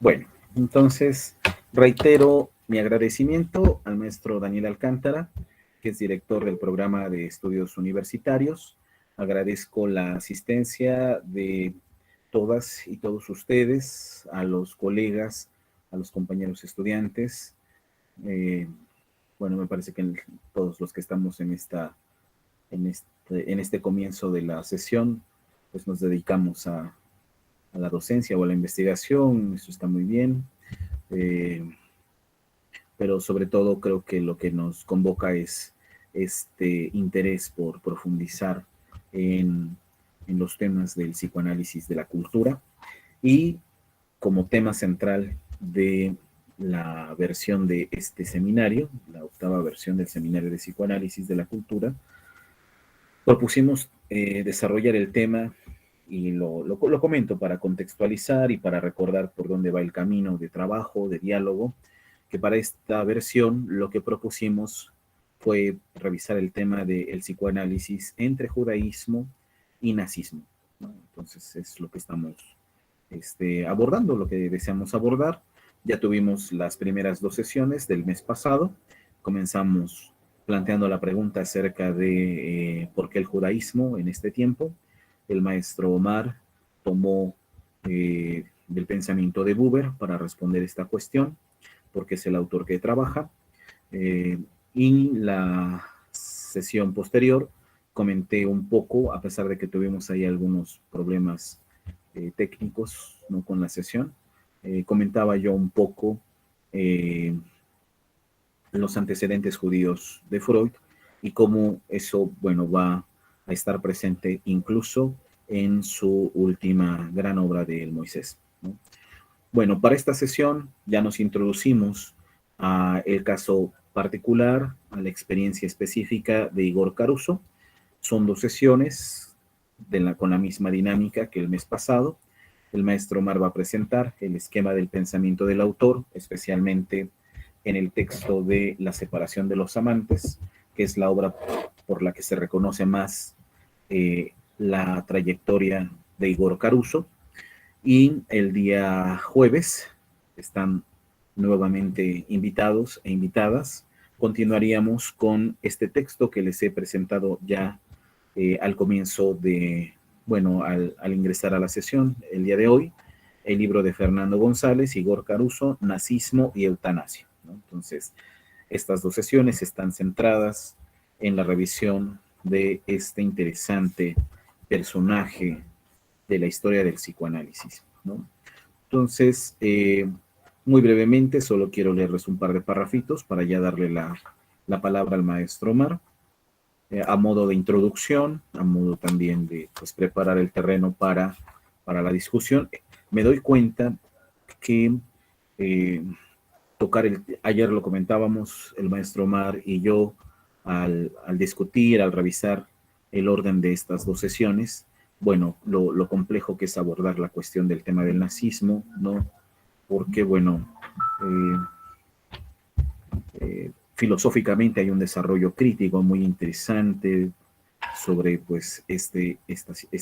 Bueno, entonces reitero mi agradecimiento al maestro Daniel Alcántara, que es director del programa de estudios universitarios. Agradezco la asistencia de todas y todos ustedes, a los colegas, a los compañeros estudiantes. Eh, bueno, me parece que todos los que estamos en este comienzo de la sesión, pues nos dedicamos a la docencia o a la investigación, eso está muy bien. Eh, pero sobre todo creo que lo que nos convoca es este interés por profundizar en los temas del psicoanálisis de la cultura y como tema central de la versión de este seminario, la octava versión del seminario de psicoanálisis de la cultura, propusimos desarrollar el tema y lo comento para contextualizar y para recordar por dónde va el camino de trabajo, de diálogo, que para esta versión lo que propusimos fue revisar el tema del psicoanálisis entre judaísmo y nazismo, ¿no? Entonces es lo que estamos abordando, lo que deseamos abordar. Ya tuvimos las primeras dos sesiones del mes pasado. Comenzamos planteando la pregunta acerca de por qué el judaísmo en este tiempo. El maestro Omar tomó del pensamiento de Buber para responder esta cuestión, porque es el autor que trabaja. Y la sesión posterior comenté un poco, a pesar de que tuvimos ahí algunos problemas técnicos, ¿no?, con la sesión, comentaba yo un poco los antecedentes judíos de Freud y cómo eso, bueno, va a estar presente incluso en su última gran obra de El Moisés, ¿no? Bueno, para esta sesión ya nos introducimos a el caso particular, a la experiencia específica de Igor Caruso. Son dos sesiones con la misma dinámica que el mes pasado. El maestro Omar va a presentar el esquema del pensamiento del autor, especialmente en el texto de La separación de los amantes, que es la obra por la que se reconoce más la trayectoria de Igor Caruso. Y el día jueves están nuevamente invitados e invitadas. Continuaríamos con este texto que les he presentado ya al comienzo de, bueno, al ingresar a la sesión el día de hoy, el libro de Fernando González, Igor Caruso, Nazismo y Eutanasia, ¿no? Entonces, estas dos sesiones están centradas en la revisión de este interesante personaje de la historia del psicoanálisis, ¿no? Entonces, muy brevemente, solo quiero leerles un par de parrafitos para ya darle la palabra al maestro Omar, a modo de introducción, a modo también de pues, preparar el terreno para la discusión. Me doy cuenta que ayer lo comentábamos el maestro Omar y yo al discutir, al revisar el orden de estas dos sesiones, bueno, lo complejo que es abordar la cuestión del tema del nazismo, ¿no? Porque, bueno, filosóficamente hay un desarrollo crítico muy interesante sobre, pues, este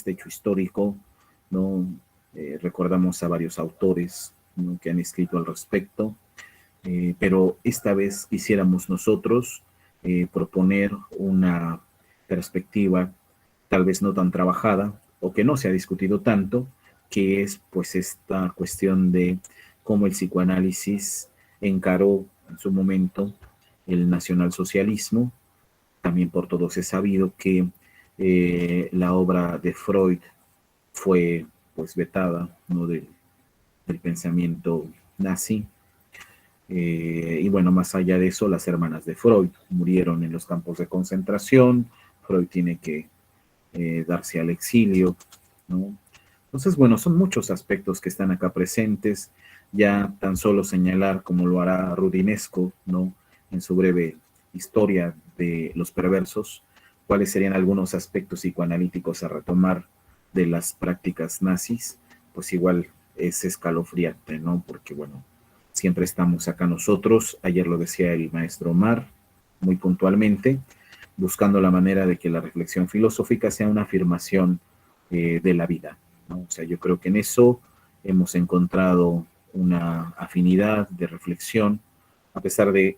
hecho histórico, ¿no? Recordamos a varios autores, ¿no?, que han escrito al respecto, pero esta vez quisiéramos nosotros proponer una perspectiva tal vez no tan trabajada o que no se ha discutido tanto, que es pues esta cuestión de cómo el psicoanálisis encaró en su momento el nacionalsocialismo. También por todos es sabido que la obra de Freud fue pues vetada, ¿no?, del pensamiento nazi. Y bueno, más allá de eso, las hermanas de Freud murieron en los campos de concentración. Freud tiene que darse al exilio, ¿no? Entonces, bueno, son muchos aspectos que están acá presentes. Ya tan solo señalar, como lo hará Rudinesco, ¿no?, en su breve historia de los perversos, cuáles serían algunos aspectos psicoanalíticos a retomar de las prácticas nazis, pues igual es escalofriante, ¿no? Porque, bueno, siempre estamos acá nosotros, ayer lo decía el maestro Omar, muy puntualmente, buscando la manera de que la reflexión filosófica sea una afirmación de la vida, ¿no? O sea, yo creo que en eso hemos encontrado una afinidad de reflexión, a pesar de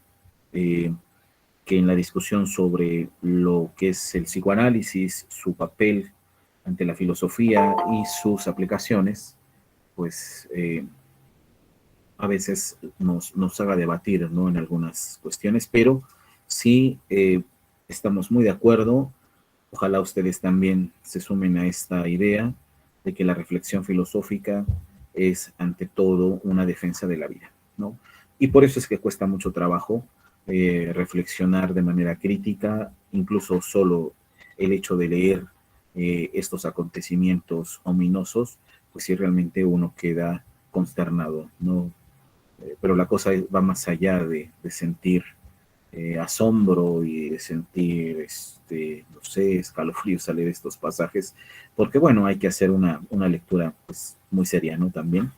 que en la discusión sobre lo que es el psicoanálisis, su papel ante la filosofía y sus aplicaciones, pues a veces nos haga debatir, ¿no?, en algunas cuestiones, pero sí estamos muy de acuerdo. Ojalá ustedes también se sumen a esta idea de que la reflexión filosófica es ante todo una defensa de la vida, ¿no? Y por eso es que cuesta mucho trabajo reflexionar de manera crítica, incluso solo el hecho de leer estos acontecimientos ominosos, pues sí realmente uno queda consternado, ¿no? Pero la cosa va más allá de sentir asombro y de sentir, no sé, escalofríos al leer estos pasajes, porque bueno, hay que hacer una lectura pues, muy seria, ¿no? También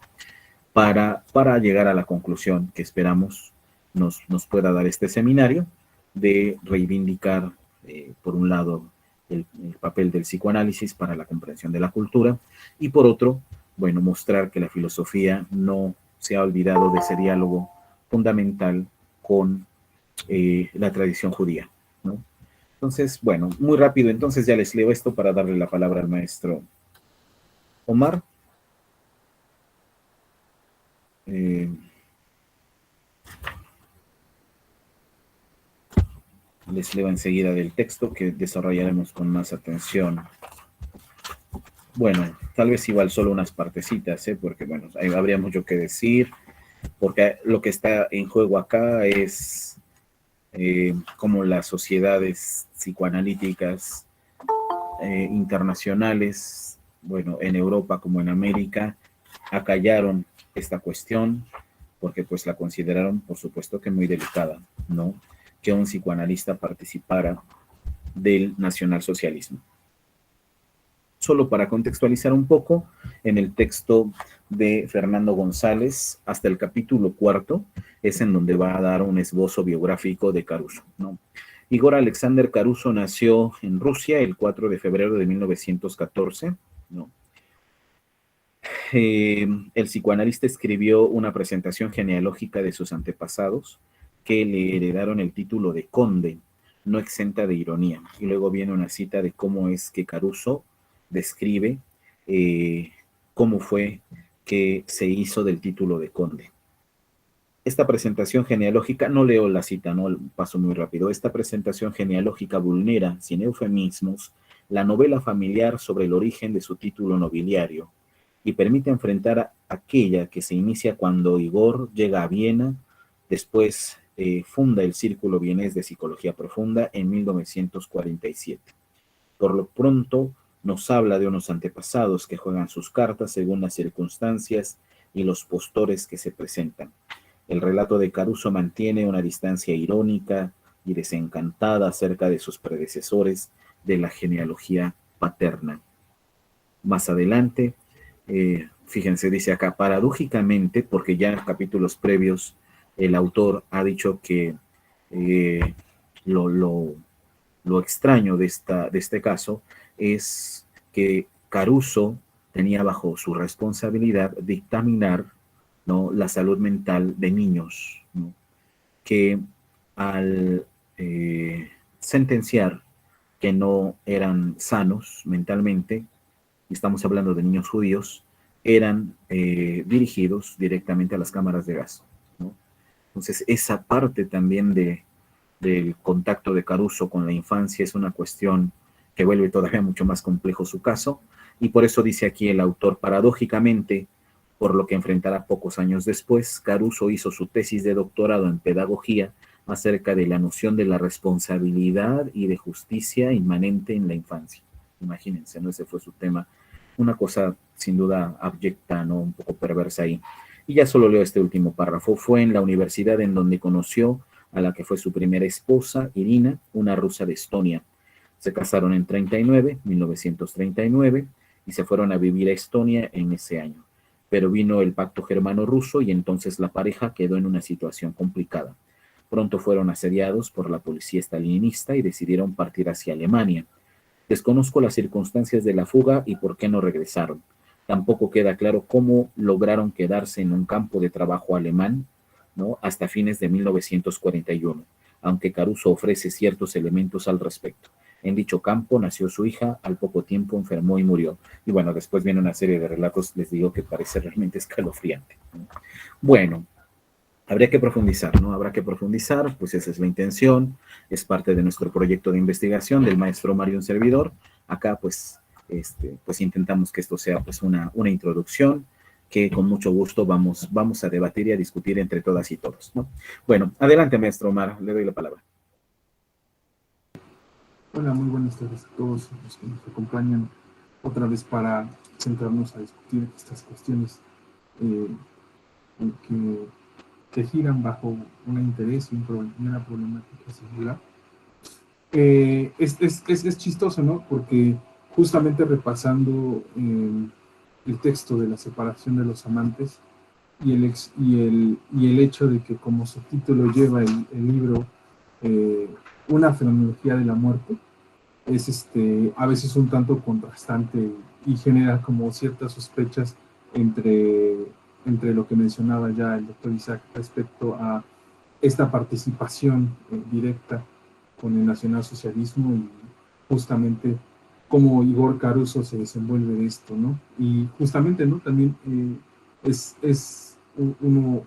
para llegar a la conclusión que esperamos nos pueda dar este seminario de reivindicar, por un lado, el papel del psicoanálisis para la comprensión de la cultura y por otro, bueno, mostrar que la filosofía no se ha olvidado de ese diálogo fundamental con la tradición judía, ¿no? Entonces, bueno, muy rápido, entonces ya les leo esto para darle la palabra al maestro Omar. Les leo enseguida del texto que desarrollaremos con más atención. Bueno, tal vez igual solo unas partecitas, porque bueno, habría mucho que decir, porque lo que está en juego acá es cómo las sociedades psicoanalíticas internacionales, bueno, en Europa como en América, acallaron esta cuestión porque pues la consideraron, por supuesto, que muy delicada, ¿no? Que un psicoanalista participara del nacionalsocialismo. Solo para contextualizar un poco, en el texto de Fernando González, hasta el capítulo 4, es en donde va a dar un esbozo biográfico de Caruso, ¿no? Igor Alexander Caruso nació en Rusia el 4 de febrero de 1914, ¿no? El psicoanalista escribió una presentación genealógica de sus antepasados que le heredaron el título de conde, no exenta de ironía. Y luego viene una cita de cómo es que Caruso describe cómo fue que se hizo del título de conde. Esta presentación genealógica, no leo la cita, no paso muy rápido, esta presentación genealógica vulnera, sin eufemismos, la novela familiar sobre el origen de su título nobiliario y permite enfrentar a aquella que se inicia cuando Igor llega a Viena, después funda el Círculo Vienés de Psicología Profunda en 1947. Por lo pronto, nos habla de unos antepasados que juegan sus cartas según las circunstancias y los postores que se presentan. El relato de Caruso mantiene una distancia irónica y desencantada acerca de sus predecesores de la genealogía paterna. Más adelante, fíjense, dice acá, paradójicamente, porque ya en capítulos previos el autor ha dicho que lo extraño de este caso es que Caruso tenía bajo su responsabilidad dictaminar, ¿no?, la salud mental de niños, ¿no?, que al sentenciar que no eran sanos mentalmente, y estamos hablando de niños judíos, eran dirigidos directamente a las cámaras de gas, ¿no? Entonces, esa parte también del contacto de Caruso con la infancia es una cuestión que vuelve todavía mucho más complejo su caso, y por eso dice aquí el autor, paradójicamente, por lo que enfrentará pocos años después, Caruso hizo su tesis de doctorado en pedagogía acerca de la noción de la responsabilidad y de justicia inmanente en la infancia. Imagínense, ¿no? Ese fue su tema. Una cosa sin duda abyecta, ¿no?, un poco perversa ahí. Y ya solo leo este último párrafo. Fue en la universidad en donde conoció a la que fue su primera esposa, Irina, una rusa de Estonia. Se casaron en 1939, y se fueron a vivir a Estonia en ese año. Pero vino el pacto germano-ruso y entonces la pareja quedó en una situación complicada. Pronto fueron asediados por la policía estalinista y decidieron partir hacia Alemania. Desconozco las circunstancias de la fuga y por qué no regresaron. Tampoco queda claro cómo lograron quedarse en un campo de trabajo alemán, ¿no?, hasta fines de 1941, aunque Caruso ofrece ciertos elementos al respecto. En dicho campo nació su hija, al poco tiempo enfermó y murió. Y bueno, después viene una serie de relatos, les digo, que parece realmente escalofriante. Bueno, habría que profundizar, ¿no? Habrá que profundizar, pues esa es la intención, es parte de nuestro proyecto de investigación del maestro Mario un servidor. Acá, pues, pues intentamos que esto sea pues una introducción que con mucho gusto vamos a debatir y a discutir entre todas y todos, ¿no? Bueno, adelante, maestro Omar, le doy la palabra. Hola, muy buenas tardes a todos los que nos acompañan otra vez para centrarnos a discutir estas cuestiones eh, que giran bajo un interés y una problemática singular. Es chistoso, ¿no? Porque justamente repasando el texto de la separación de los amantes y el hecho de que como subtítulo lleva el libro una fenomenología de la muerte, es a veces un tanto contrastante y genera como ciertas sospechas entre, entre lo que mencionaba ya el doctor Isaac respecto a esta participación directa con el nacionalsocialismo y justamente cómo Igor Caruso se desenvuelve de esto, ¿no? Y justamente, ¿no? También es uno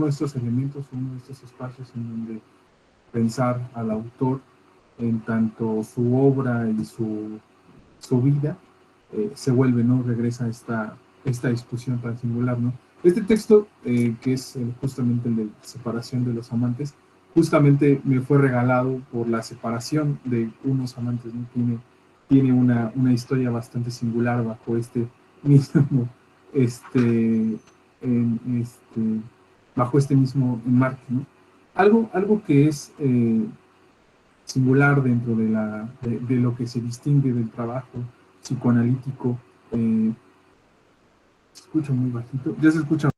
de estos elementos, uno de estos espacios en donde pensar al autor en tanto su obra y su vida se vuelve, ¿no? Regresa a esta discusión tan singular, ¿no? Este texto, que es justamente el de separación de los amantes, justamente me fue regalado por la separación de unos amantes, ¿no? Tiene una historia bastante singular bajo mismo, bajo este mismo enmarque, ¿no? Algo que es singular dentro de lo que se distingue del trabajo psicoanalítico. Se escucha muy bajito. Ya se escucha.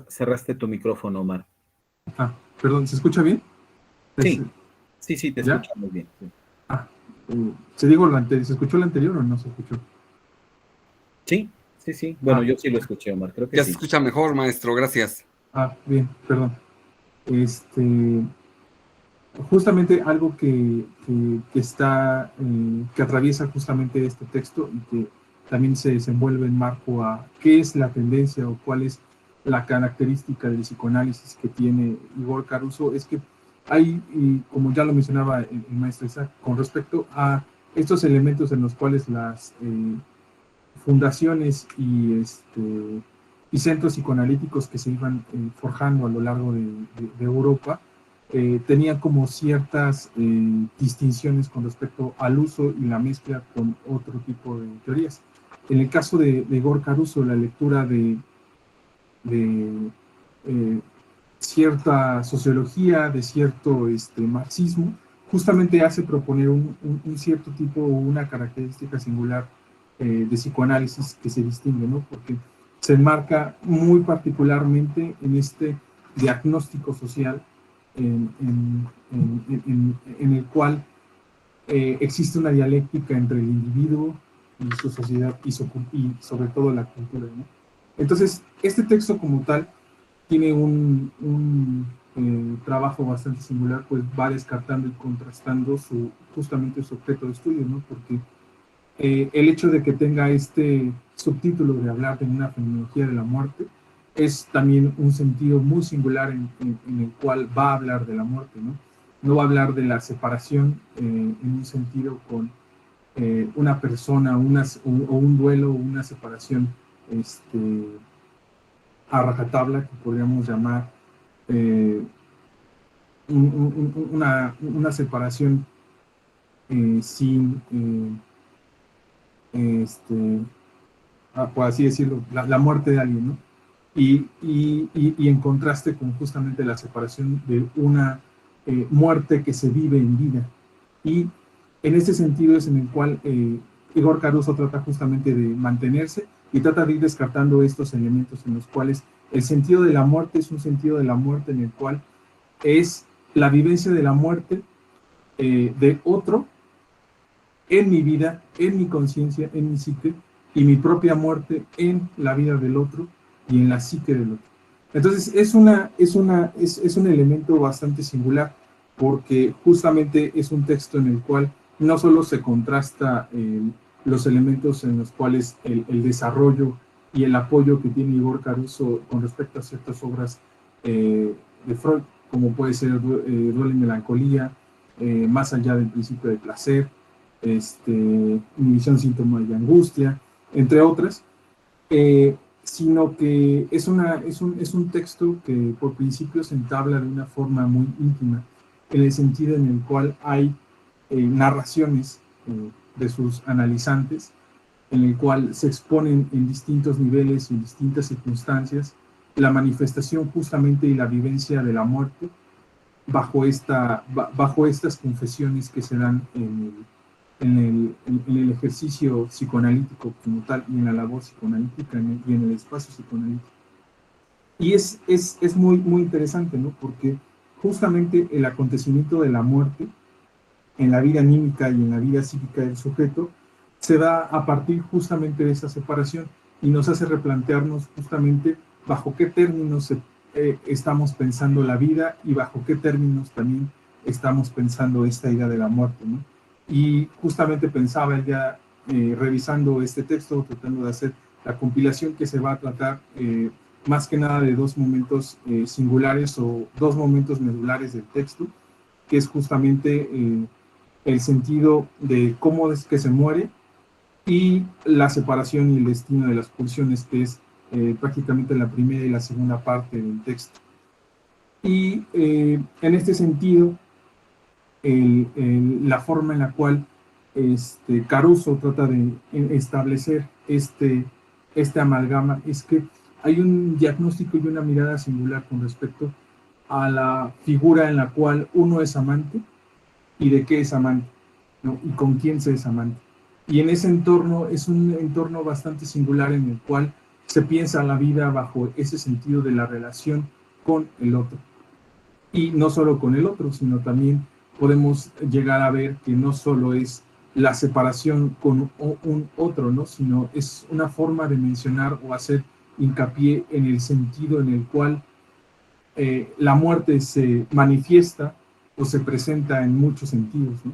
Cerraste tu micrófono, Omar. Ah, perdón, ¿se escucha bien? Sí, sí, te ¿Ya? escuchamos bien. Sí. Ah, ¿se digo lo anterior? ¿Se escuchó lo anterior o no se escuchó? Sí. Bueno, yo sí lo escuché, Omar, creo que Ya sí. se escucha mejor, maestro, gracias. Bien, perdón. Justamente algo está, que atraviesa justamente este texto y que también se desenvuelve en marco a qué es la tendencia o cuál es la característica del psicoanálisis que tiene Igor Caruso, es que hay, y como ya lo mencionaba el maestro Isaac, con respecto a estos elementos en los cuales las fundaciones y centros psicoanalíticos que se iban forjando a lo largo de Europa, tenían como ciertas distinciones con respecto al uso y la mezcla con otro tipo de teorías. En el caso de Igor Caruso, la lectura de cierta sociología, de cierto marxismo, justamente hace proponer un cierto tipo o una característica singular de psicoanálisis que se distingue, ¿no? Porque se enmarca muy particularmente en este diagnóstico social en el cual existe una dialéctica entre el individuo y su sociedad y sobre todo la cultura, ¿no? Entonces, este texto como tal tiene un trabajo bastante singular, pues va descartando y contrastando justamente su objeto de estudio, ¿no? Porque el hecho de que tenga este subtítulo de hablar de una fenomenología de la muerte es también un sentido muy singular en el cual va a hablar de la muerte, ¿no? No va a hablar de la separación en un sentido con una persona o un duelo o una separación a rajatabla, que podríamos llamar una separación sin por así decirlo, la muerte de alguien, ¿no? Y en contraste con justamente la separación de una muerte que se vive en vida. Y en ese sentido es en el cual Igor Caruso trata justamente de mantenerse y trata de ir descartando estos elementos en los cuales el sentido de la muerte es un sentido de la muerte en el cual es la vivencia de la muerte de otro en mi vida, en mi conciencia, en mi psique, y mi propia muerte en la vida del otro y en la psique del otro. Entonces es un elemento bastante singular, porque justamente es un texto en el cual no solo se contrasta los elementos en los cuales el desarrollo y el apoyo que tiene Igor Caruso con respecto a ciertas obras de Freud, como puede ser Duelo y Melancolía, Más allá del principio de placer, Inhibición, síntoma y angustia, entre otras, sino que es un texto que por principio se entabla de una forma muy íntima, en el sentido en el cual hay narraciones de sus analizantes, en el cual se exponen en distintos niveles y en distintas circunstancias la manifestación justamente y la vivencia de la muerte bajo estas confesiones que se dan en el ejercicio psicoanalítico como tal, y en la labor psicoanalítica y en el espacio psicoanalítico. Y es muy, muy interesante, ¿no? Porque justamente el acontecimiento de la muerte en la vida anímica y en la vida psíquica del sujeto se da a partir justamente de esa separación y nos hace replantearnos justamente bajo qué términos estamos pensando la vida y bajo qué términos también estamos pensando esta idea de la muerte, ¿no? Y justamente pensaba ya revisando este texto, tratando de hacer la compilación, que se va a tratar más que nada de dos momentos singulares o dos momentos medulares del texto, que es justamente el sentido de cómo es que se muere y la separación y el destino de las pulsiones, que es prácticamente la primera y la segunda parte del texto. Y en este sentido, la forma en la cual Caruso trata de establecer este amalgama es que hay un diagnóstico y una mirada singular con respecto a la figura en la cual uno es amante y de qué es amante, ¿no? Y con quién se es amante. Y en ese entorno es un entorno bastante singular en el cual se piensa la vida bajo ese sentido de la relación con el otro. Y no solo con el otro, sino también podemos llegar a ver que no solo es la separación con un otro, ¿no? Sino es una forma de mencionar o hacer hincapié en el sentido en el cual la muerte se manifiesta o se presenta en muchos sentidos, ¿no?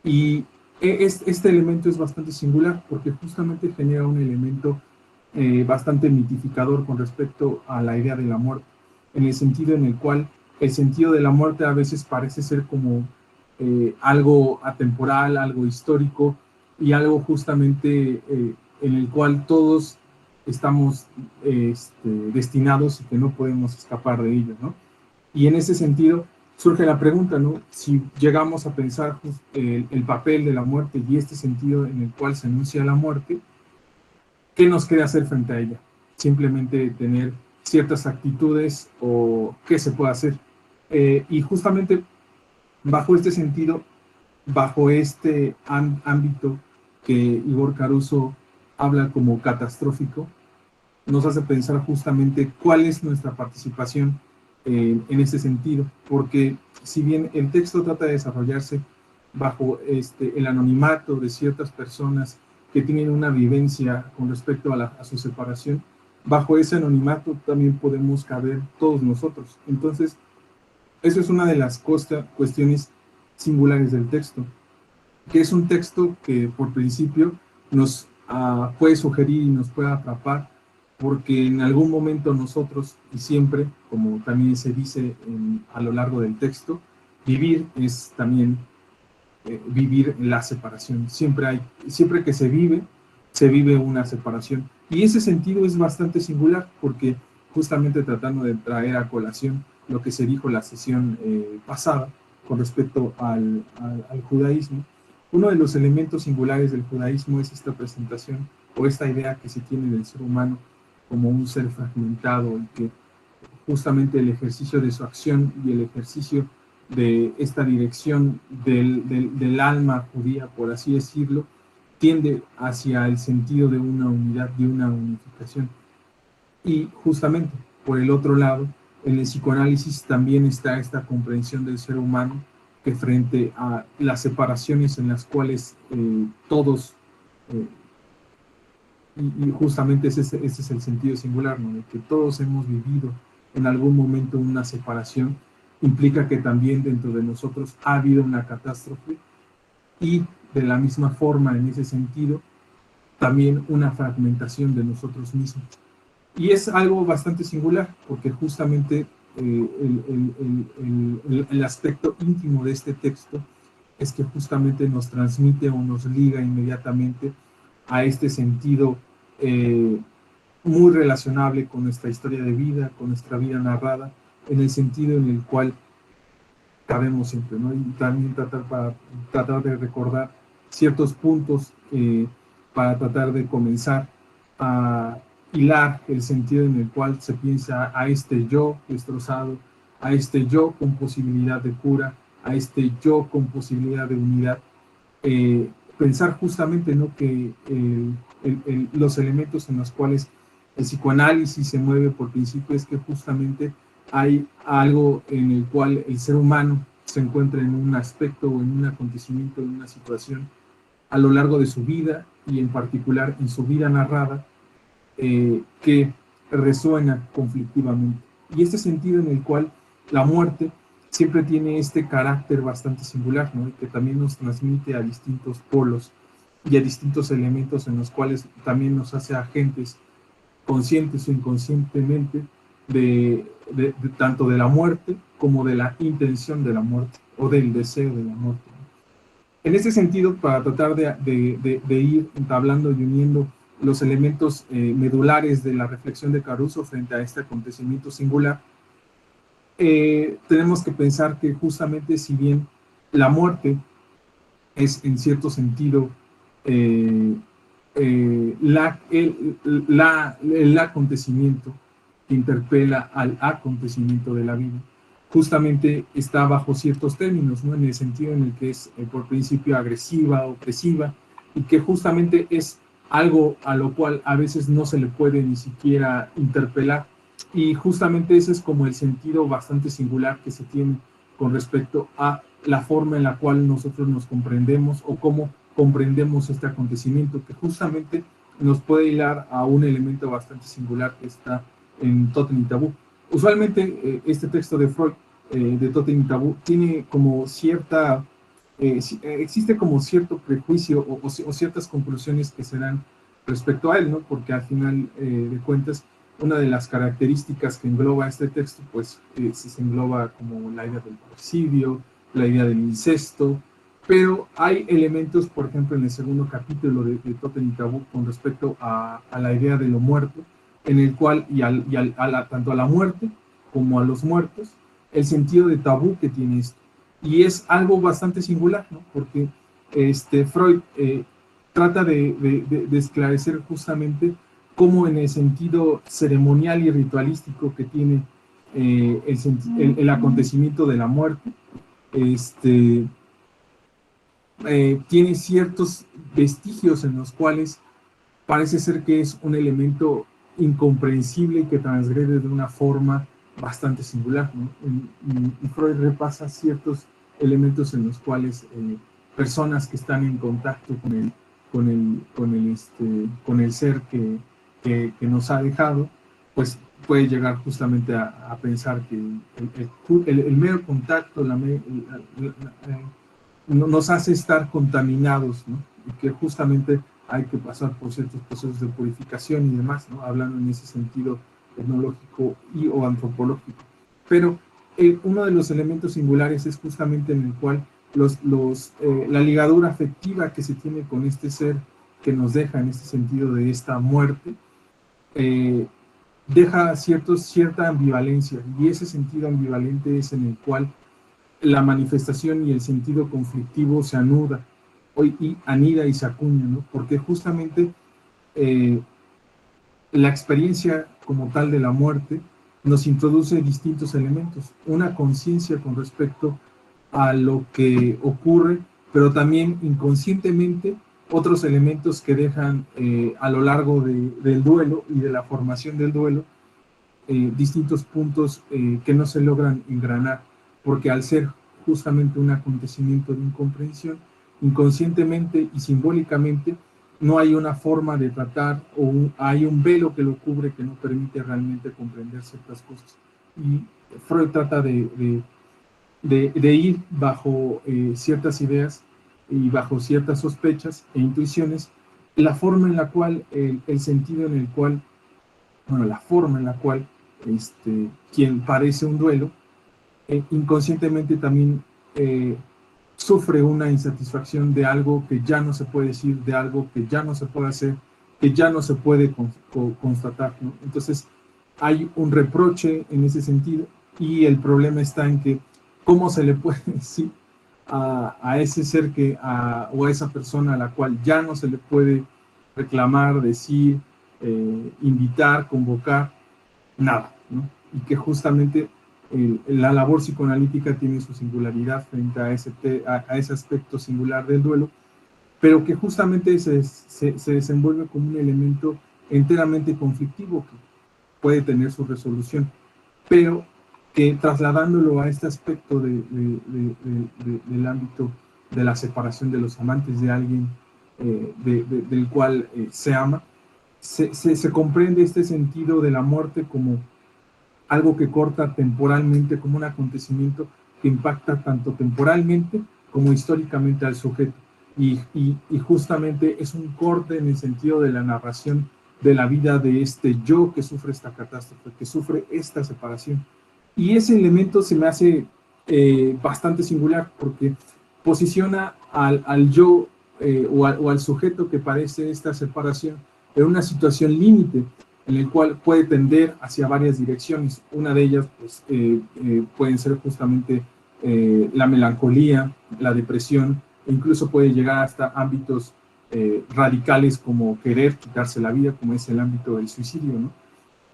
Y este elemento es bastante singular porque justamente genera un elemento bastante mitificador con respecto a la idea de la muerte, en el sentido en el cual el sentido de la muerte a veces parece ser como algo atemporal, algo histórico y algo justamente en el cual todos estamos destinados y que no podemos escapar de ello, ¿no? Y en ese sentido surge la pregunta, ¿no? Si llegamos a pensar el papel de la muerte y este sentido en el cual se anuncia la muerte, ¿qué nos queda hacer frente a ella? Simplemente tener ciertas actitudes o qué se puede hacer. Y justamente bajo este sentido, bajo este ámbito que Igor Caruso habla como catastrófico, nos hace pensar justamente cuál es nuestra participación en este sentido, porque si bien el texto trata de desarrollarse bajo el anonimato de ciertas personas que tienen una vivencia con respecto a su separación, bajo ese anonimato también podemos caber todos nosotros. Entonces, eso es una de las cuestiones singulares del texto, que es un texto que por principio nos puede sugerir y nos puede atrapar, porque en algún momento nosotros, y siempre, como también se dice a lo largo del texto, vivir es también vivir la separación. Siempre que se vive una separación. Y ese sentido es bastante singular, porque justamente tratando de traer a colación lo que se dijo la sesión pasada con respecto al judaísmo, uno de los elementos singulares del judaísmo es esta presentación o esta idea que se tiene del ser humano como un ser fragmentado, y que justamente el ejercicio de su acción y el ejercicio de esta dirección del alma judía, por así decirlo, tiende hacia el sentido de una unidad, de una unificación. Y justamente, por el otro lado, en el psicoanálisis también está esta comprensión del ser humano que frente a las separaciones en las cuales todos, y justamente ese es el sentido singular, ¿no? De que todos hemos vivido en algún momento una separación, implica que también dentro de nosotros ha habido una catástrofe, y de la misma forma, en ese sentido, también una fragmentación de nosotros mismos. Y es algo bastante singular, porque justamente el aspecto íntimo de este texto es que justamente nos transmite o nos liga inmediatamente a este sentido muy relacionable con nuestra historia de vida, con nuestra vida narrada, en el sentido en el cual cabemos siempre, ¿no? Y también tratar de recordar ciertos puntos para tratar de comenzar a hilar el sentido en el cual se piensa a este yo destrozado, a este yo con posibilidad de cura, a este yo con posibilidad de unidad. Pensar justamente, ¿no?, que los elementos en los cuales el psicoanálisis se mueve por principio es que justamente hay algo en el cual el ser humano se encuentra en un aspecto o en un acontecimiento, en una situación a lo largo de su vida y en particular en su vida narrada que resuena conflictivamente. Y este sentido en el cual la muerte siempre tiene este carácter bastante singular, ¿no? Y que también nos transmite a distintos polos y a distintos elementos en los cuales también nos hace agentes conscientes o inconscientemente de tanto de la muerte como de la intención de la muerte o del deseo de la muerte. En ese sentido, para tratar de ir entablando y uniendo los elementos medulares de la reflexión de Caruso frente a este acontecimiento singular, tenemos que pensar que justamente si bien la muerte es en cierto sentido el acontecimiento que interpela al acontecimiento de la vida, justamente está bajo ciertos términos, ¿no? En el sentido en el que es por principio agresiva, opresiva, y que justamente es algo a lo cual a veces no se le puede ni siquiera interpelar, y justamente ese es como el sentido bastante singular que se tiene con respecto a la forma en la cual nosotros nos comprendemos o cómo comprendemos este acontecimiento, que justamente nos puede hilar a un elemento bastante singular que está en Tótem y Tabú. Usualmente este texto de Freud, de Tótem y Tabú, tiene como cierta, existe como cierto prejuicio o ciertas conclusiones que se dan respecto a él, ¿no? Porque al final de cuentas, una de las características que engloba este texto, pues se engloba como la idea del parricidio, la idea del incesto, pero hay elementos, por ejemplo, en el segundo capítulo de Tótem y Tabú con respecto a la idea de lo muerto, en el cual, tanto a la muerte como a los muertos, el sentido de tabú que tiene esto. Y es algo bastante singular, ¿no? Porque Freud trata de esclarecer justamente cómo en el sentido ceremonial y ritualístico que tiene el acontecimiento de la muerte, tiene ciertos vestigios en los cuales parece ser que es un elemento incomprensible y que transgrede de una forma bastante singular, ¿no? Y Freud repasa ciertos elementos en los cuales personas que están en contacto con el ser que nos ha dejado, pues puede llegar justamente a pensar que el mero contacto nos hace estar contaminados, ¿no? Y que justamente hay que pasar por ciertos procesos de purificación y demás, ¿no? Hablando en ese sentido etnológico y o antropológico. Pero uno de los elementos singulares es justamente en el cual la ligadura afectiva que se tiene con este ser que nos deja en este sentido de esta muerte, deja cierta ambivalencia, y ese sentido ambivalente es en el cual la manifestación y el sentido conflictivo se anuda y anida y se acuña, ¿no? Porque justamente la experiencia como tal de la muerte nos introduce distintos elementos, una conciencia con respecto a lo que ocurre, pero también inconscientemente otros elementos que dejan a lo largo del duelo y de la formación del duelo distintos puntos que no se logran engranar, porque al ser justamente un acontecimiento de incomprensión, inconscientemente y simbólicamente no hay una forma de tratar, o hay un velo que lo cubre que no permite realmente comprender ciertas cosas. Y Freud trata de ir bajo ciertas ideas y bajo ciertas sospechas e intuiciones, la forma en la cual, el sentido en el cual, bueno, la forma en la cual quien padece un duelo, inconscientemente también sufre una insatisfacción de algo que ya no se puede decir, de algo que ya no se puede hacer, que ya no se puede constatar, ¿no? Entonces hay un reproche en ese sentido, y el problema está en que cómo se le puede decir a ese ser o a esa persona a la cual ya no se le puede reclamar, decir, invitar, convocar, nada, ¿no? Y que justamente la labor psicoanalítica tiene su singularidad frente a ese aspecto singular del duelo, pero que justamente se desenvuelve como un elemento enteramente conflictivo que puede tener su resolución, pero que trasladándolo a este aspecto del ámbito de la separación de los amantes de alguien del cual se ama, se comprende este sentido de la muerte como algo que corta temporalmente, como un acontecimiento que impacta tanto temporalmente como históricamente al sujeto. Y justamente es un corte en el sentido de la narración de la vida de este yo que sufre esta catástrofe, que sufre esta separación. Y ese elemento se me hace bastante singular, porque posiciona al yo o al sujeto que padece esta separación en una situación límite, en el cual puede tender hacia varias direcciones. Una de ellas pues, pueden ser justamente la melancolía, la depresión, e incluso puede llegar hasta ámbitos radicales como querer quitarse la vida, como es el ámbito del suicidio, ¿no?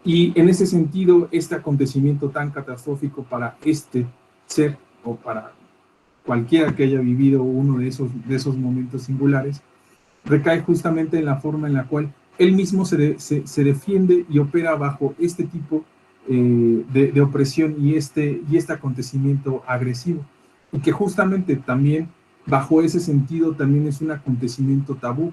Y en ese sentido, este acontecimiento tan catastrófico para este ser, o para cualquiera que haya vivido uno de esos momentos singulares, recae justamente en la forma en la cual él mismo se defiende y opera bajo este tipo de opresión y este acontecimiento agresivo, y que justamente también bajo ese sentido también es un acontecimiento tabú,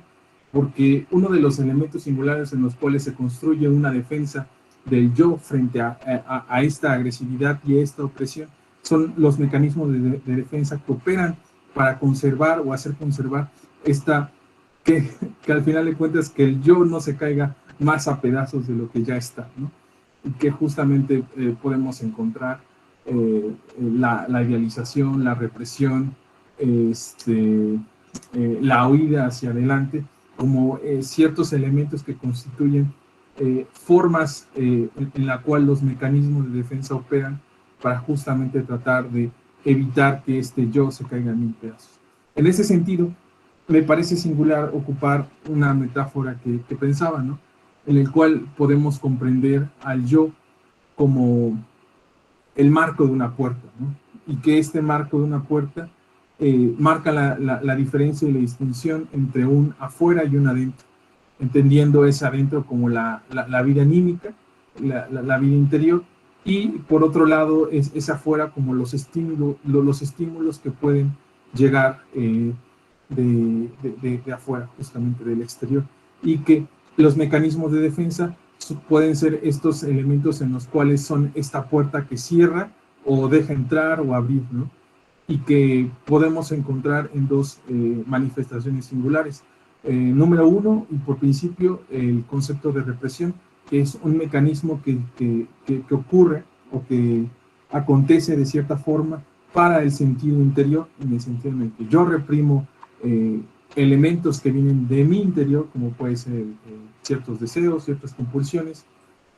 porque uno de los elementos singulares en los cuales se construye una defensa del yo frente a esta agresividad y a esta opresión son los mecanismos de defensa que operan para conservar o hacer conservar esta que al final de cuentas que el yo no se caiga más a pedazos de lo que ya está, ¿no? Y que justamente podemos encontrar la idealización, la represión, la huida hacia adelante, como ciertos elementos que constituyen formas en la cual los mecanismos de defensa operan para justamente tratar de evitar que este yo se caiga en mil pedazos. En ese sentido, me parece singular ocupar una metáfora que pensaba, ¿no? En el cual podemos comprender al yo como el marco de una puerta, ¿no? Y que este marco de una puerta marca la diferencia y la distinción entre un afuera y un adentro, entendiendo ese adentro como la vida anímica, la vida interior, y por otro lado es afuera como los estímulos que pueden llegar de afuera, justamente del exterior, y que los mecanismos de defensa pueden ser estos elementos en los cuales son esta puerta que cierra o deja entrar o abrir, ¿no? Y que podemos encontrar en dos manifestaciones singulares. Número uno, y por principio, el concepto de represión, que es un mecanismo que ocurre o que acontece de cierta forma para el sentido interior, en el sentido en el que yo reprimo elementos que vienen de mi interior, como puede ser ciertos deseos, ciertas compulsiones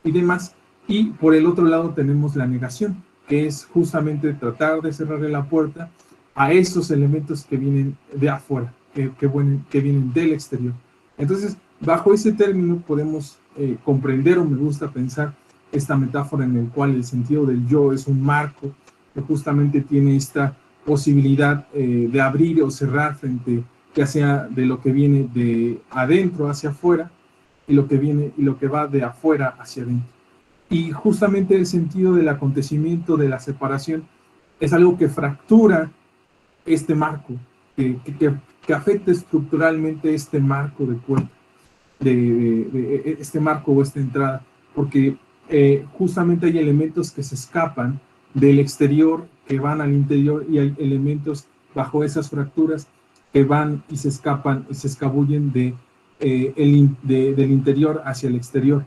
y demás. Y por el otro lado tenemos la negación, que es justamente tratar de cerrarle la puerta a esos elementos que vienen de afuera, que vienen del exterior. Entonces, bajo ese término podemos comprender, o me gusta pensar, esta metáfora en la cual el sentido del yo es un marco que justamente tiene esta posibilidad de abrir o cerrar frente, ya sea de lo que viene de adentro hacia afuera y lo que va de afuera hacia adentro. Y justamente el sentido del acontecimiento de la separación es algo que fractura este marco, que afecta estructuralmente este marco de puerta, de este marco o esta entrada, porque justamente hay elementos que se escapan del exterior, que van al interior, y hay elementos bajo esas fracturas que van y se escapan y se escabullen del interior hacia el exterior.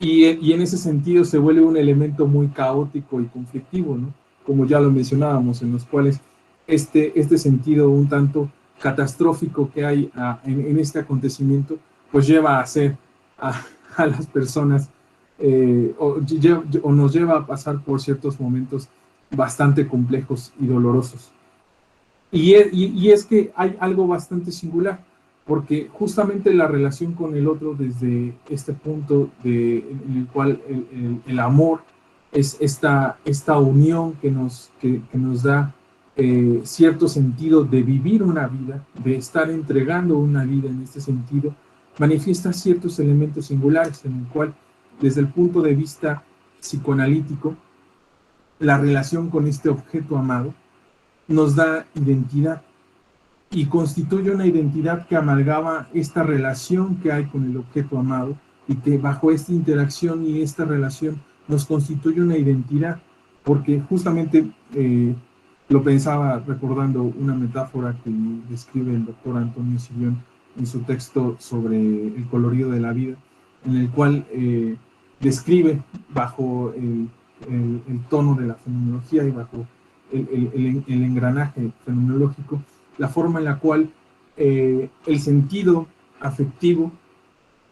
Y en ese sentido se vuelve un elemento muy caótico y conflictivo, ¿no? Como ya lo mencionábamos, en los cuales este sentido un tanto catastrófico que hay en este acontecimiento, pues lleva a hacer a las personas, o nos lleva a pasar por ciertos momentos bastante complejos y dolorosos. Y es que hay algo bastante singular, porque justamente la relación con el otro desde este punto en el cual el amor es esta unión que nos da cierto sentido de vivir una vida, de estar entregando una vida en este sentido, manifiesta ciertos elementos singulares en el cual, desde el punto de vista psicoanalítico, la relación con este objeto amado nos da identidad y constituye una identidad que amalgama esta relación que hay con el objeto amado, y que bajo esta interacción y esta relación nos constituye una identidad, porque justamente lo pensaba recordando una metáfora que describe el doctor Antonio Sillón en su texto sobre el colorido de la vida, en el cual describe bajo el tono de la fenomenología y bajo el engranaje fenomenológico, la forma en la cual el sentido afectivo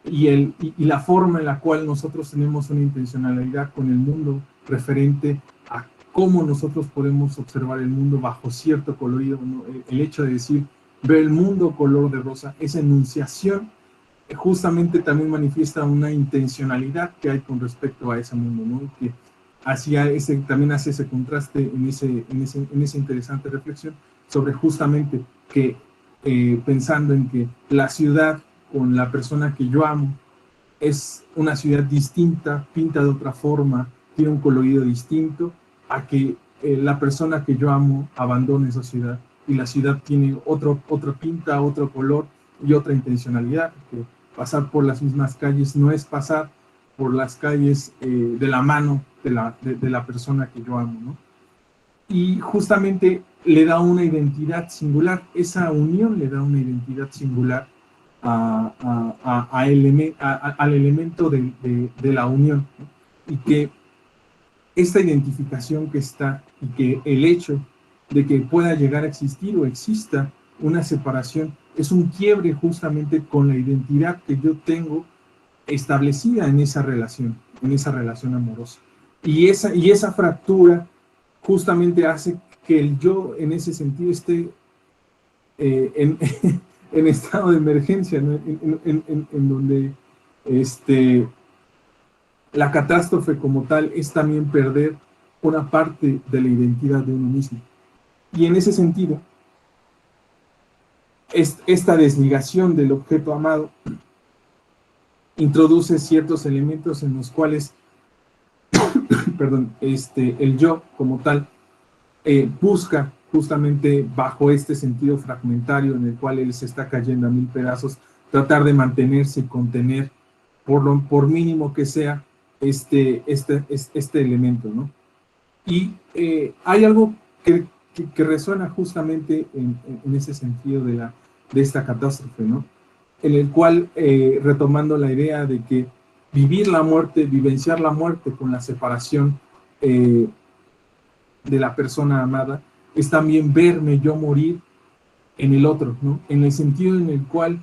y la forma en la cual nosotros tenemos una intencionalidad con el mundo referente a cómo nosotros podemos observar el mundo bajo cierto colorido, ¿no? El hecho de decir, ver el mundo color de rosa, esa enunciación justamente también manifiesta una intencionalidad que hay con respecto a ese mundo, ¿no? Que también hace ese contraste en esa interesante reflexión sobre justamente que pensando en que la ciudad con la persona que yo amo es una ciudad distinta, pinta de otra forma, tiene un colorido distinto a que la persona que yo amo abandone esa ciudad y la ciudad tiene otra pinta, otro color y otra intencionalidad. Que pasar por las mismas calles no es pasar por las calles de la mano de la persona que yo amo, ¿no? Y justamente le da una identidad singular, esa unión le da una identidad singular al elemento de la unión, ¿no? Y que esta identificación que está, y que el hecho de que pueda llegar a existir o exista una separación, es un quiebre justamente con la identidad que yo tengo establecida en esa relación amorosa. Y esa fractura justamente hace que el yo en ese sentido esté en estado de emergencia, ¿no? En donde la catástrofe como tal es también perder una parte de la identidad de uno mismo. Y en ese sentido, esta desligación del objeto amado introduce ciertos elementos en los cuales el yo como tal busca justamente bajo este sentido fragmentario en el cual él se está cayendo a mil pedazos, tratar de mantenerse y contener por mínimo que sea este elemento, ¿no? Y hay algo que resuena justamente en ese sentido de esta catástrofe, ¿no? En el cual, retomando la idea de que vivir la muerte, vivenciar la muerte con la separación de la persona amada, es también verme yo morir en el otro, ¿no? En el sentido en el cual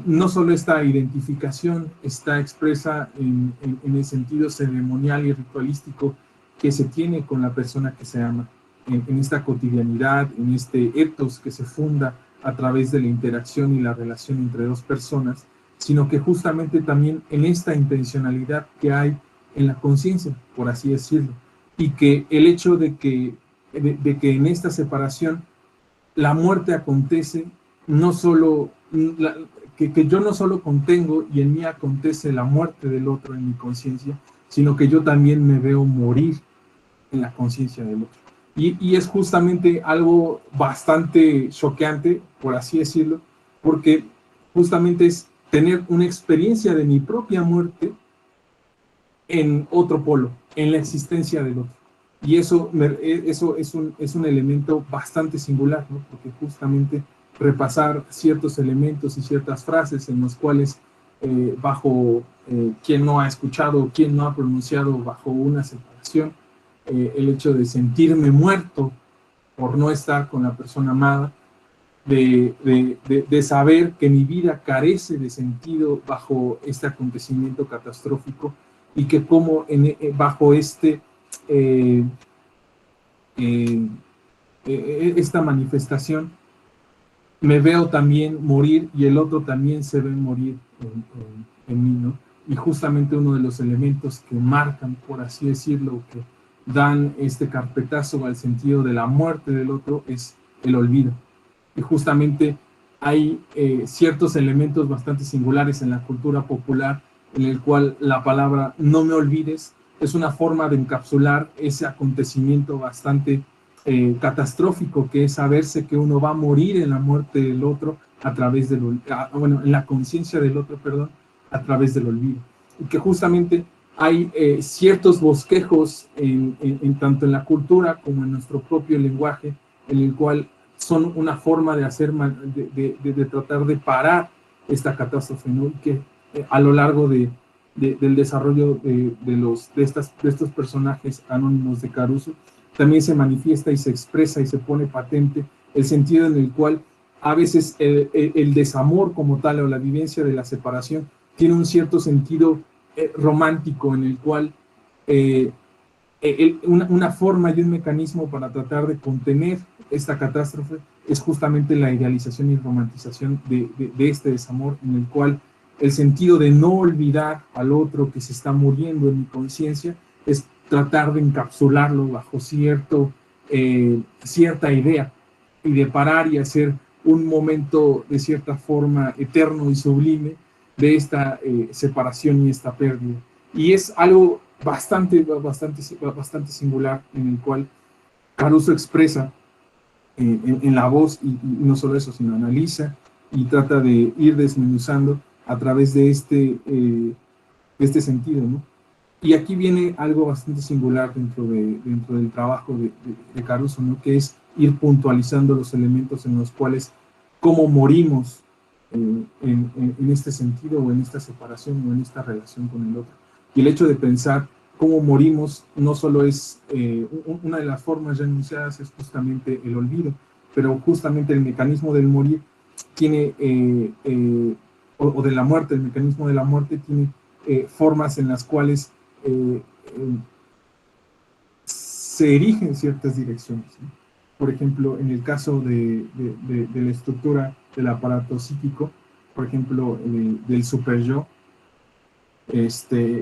no solo esta identificación está expresa en el sentido ceremonial y ritualístico que se tiene con la persona que se ama, en esta cotidianidad, en este ethos que se funda a través de la interacción y la relación entre dos personas, sino que justamente también en esta intencionalidad que hay en la conciencia, por así decirlo, y que el hecho de que en esta separación la muerte acontece, no solo que yo no solo contengo y en mí acontece la muerte del otro en mi conciencia, sino que yo también me veo morir en la conciencia del otro. Y es justamente algo bastante choqueante, por así decirlo, porque justamente es tener una experiencia de mi propia muerte en otro polo, en la existencia del otro. Y eso es un elemento bastante singular, ¿no? Porque justamente repasar ciertos elementos y ciertas frases en los cuales bajo quien no ha escuchado, quien no ha pronunciado bajo una separación, el hecho de sentirme muerto por no estar con la persona amada, de saber que mi vida carece de sentido bajo este acontecimiento catastrófico y que como bajo eh, eh, esta manifestación me veo también morir y el otro también se ve morir en mí, ¿no? Y justamente uno de los elementos que marcan, por así decirlo, que dan este carpetazo al sentido de la muerte del otro es el olvido. Y justamente hay ciertos elementos bastante singulares en la cultura popular en el cual la palabra no me olvides es una forma de encapsular ese acontecimiento bastante catastrófico que es saberse que uno va a morir en la muerte del otro a través del bueno, en la conciencia del otro, perdón, a través del olvido. Y que justamente hay ciertos bosquejos tanto en la cultura como en nuestro propio lenguaje en el cual son una forma de hacer, de tratar de parar esta catástrofe, ¿no? Y que a lo largo del desarrollo de estos personajes anónimos de Caruso, también se manifiesta y se expresa y se pone patente el sentido en el cual a veces el desamor como tal o la vivencia de la separación tiene un cierto sentido romántico en el cual una forma y un mecanismo para tratar de contener esta catástrofe es justamente la idealización y romantización de este desamor en el cual el sentido de no olvidar al otro que se está muriendo en mi conciencia es tratar de encapsularlo bajo cierta idea y de parar y hacer un momento de cierta forma eterno y sublime de esta separación y esta pérdida. Y es algo bastante singular en el cual Caruso expresa en la voz y no solo eso, sino analiza y trata de ir desmenuzando a través de este sentido, ¿no? Y aquí viene algo bastante singular dentro del trabajo de Caruso, ¿no? Que es ir puntualizando los elementos en los cuales cómo morimos en este sentido o en esta separación o en esta relación con el otro. Y el hecho de pensar cómo morimos no solo es una de las formas ya enunciadas es justamente el olvido, pero justamente el mecanismo del morir tiene, o de la muerte, el mecanismo de la muerte tiene formas en las cuales se erigen ciertas direcciones, ¿no? Por ejemplo, en el caso de la estructura del aparato psíquico, por ejemplo, del superyo,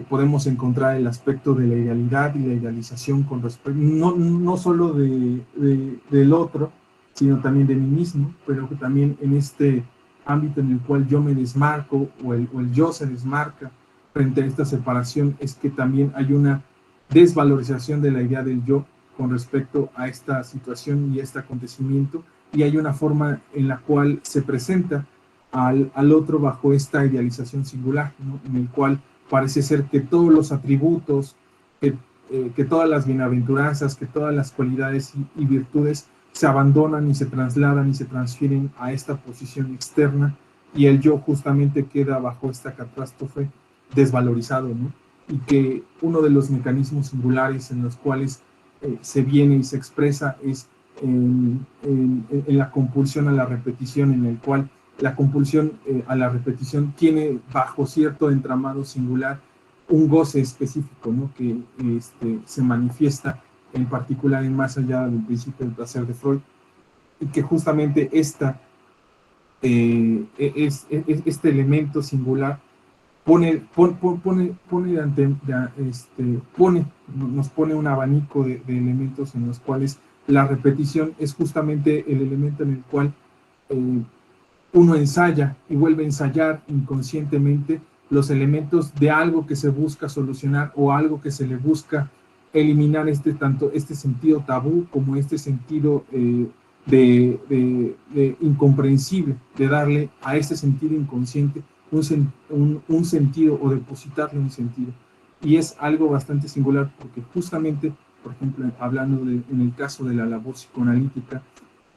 podemos encontrar el aspecto de la idealidad y la idealización con respecto, no solo del otro, sino también de mí mismo, pero que también en este ámbito en el cual yo me desmarco o el yo se desmarca frente a esta separación, es que también hay una desvalorización de la idea del yo con respecto a esta situación y a este acontecimiento, y hay una forma en la cual se presenta al otro bajo esta idealización singular, ¿no? En el cual parece ser que todos los atributos, que todas las bienaventuranzas, que todas las cualidades y virtudes se abandonan y se trasladan y se transfieren a esta posición externa, y el yo justamente queda bajo esta catástrofe desvalorizado, ¿no? Y que uno de los mecanismos singulares en los cuales se viene y se expresa es en la compulsión a la repetición, en el cual la compulsión a la repetición tiene bajo cierto entramado singular un goce específico, ¿no? Que se manifiesta en particular en Más allá del principio del placer de Freud, y que justamente este elemento singular nos pone un abanico de elementos en los cuales la repetición es justamente el elemento en el cual uno ensaya y vuelve a ensayar inconscientemente los elementos de algo que se busca solucionar o algo que se le busca eliminar tanto este sentido tabú como este sentido de incomprensible, de darle a este sentido inconsciente un sentido o depositarle un sentido. Y es algo bastante singular porque justamente, por ejemplo, hablando en el caso de la labor psicoanalítica,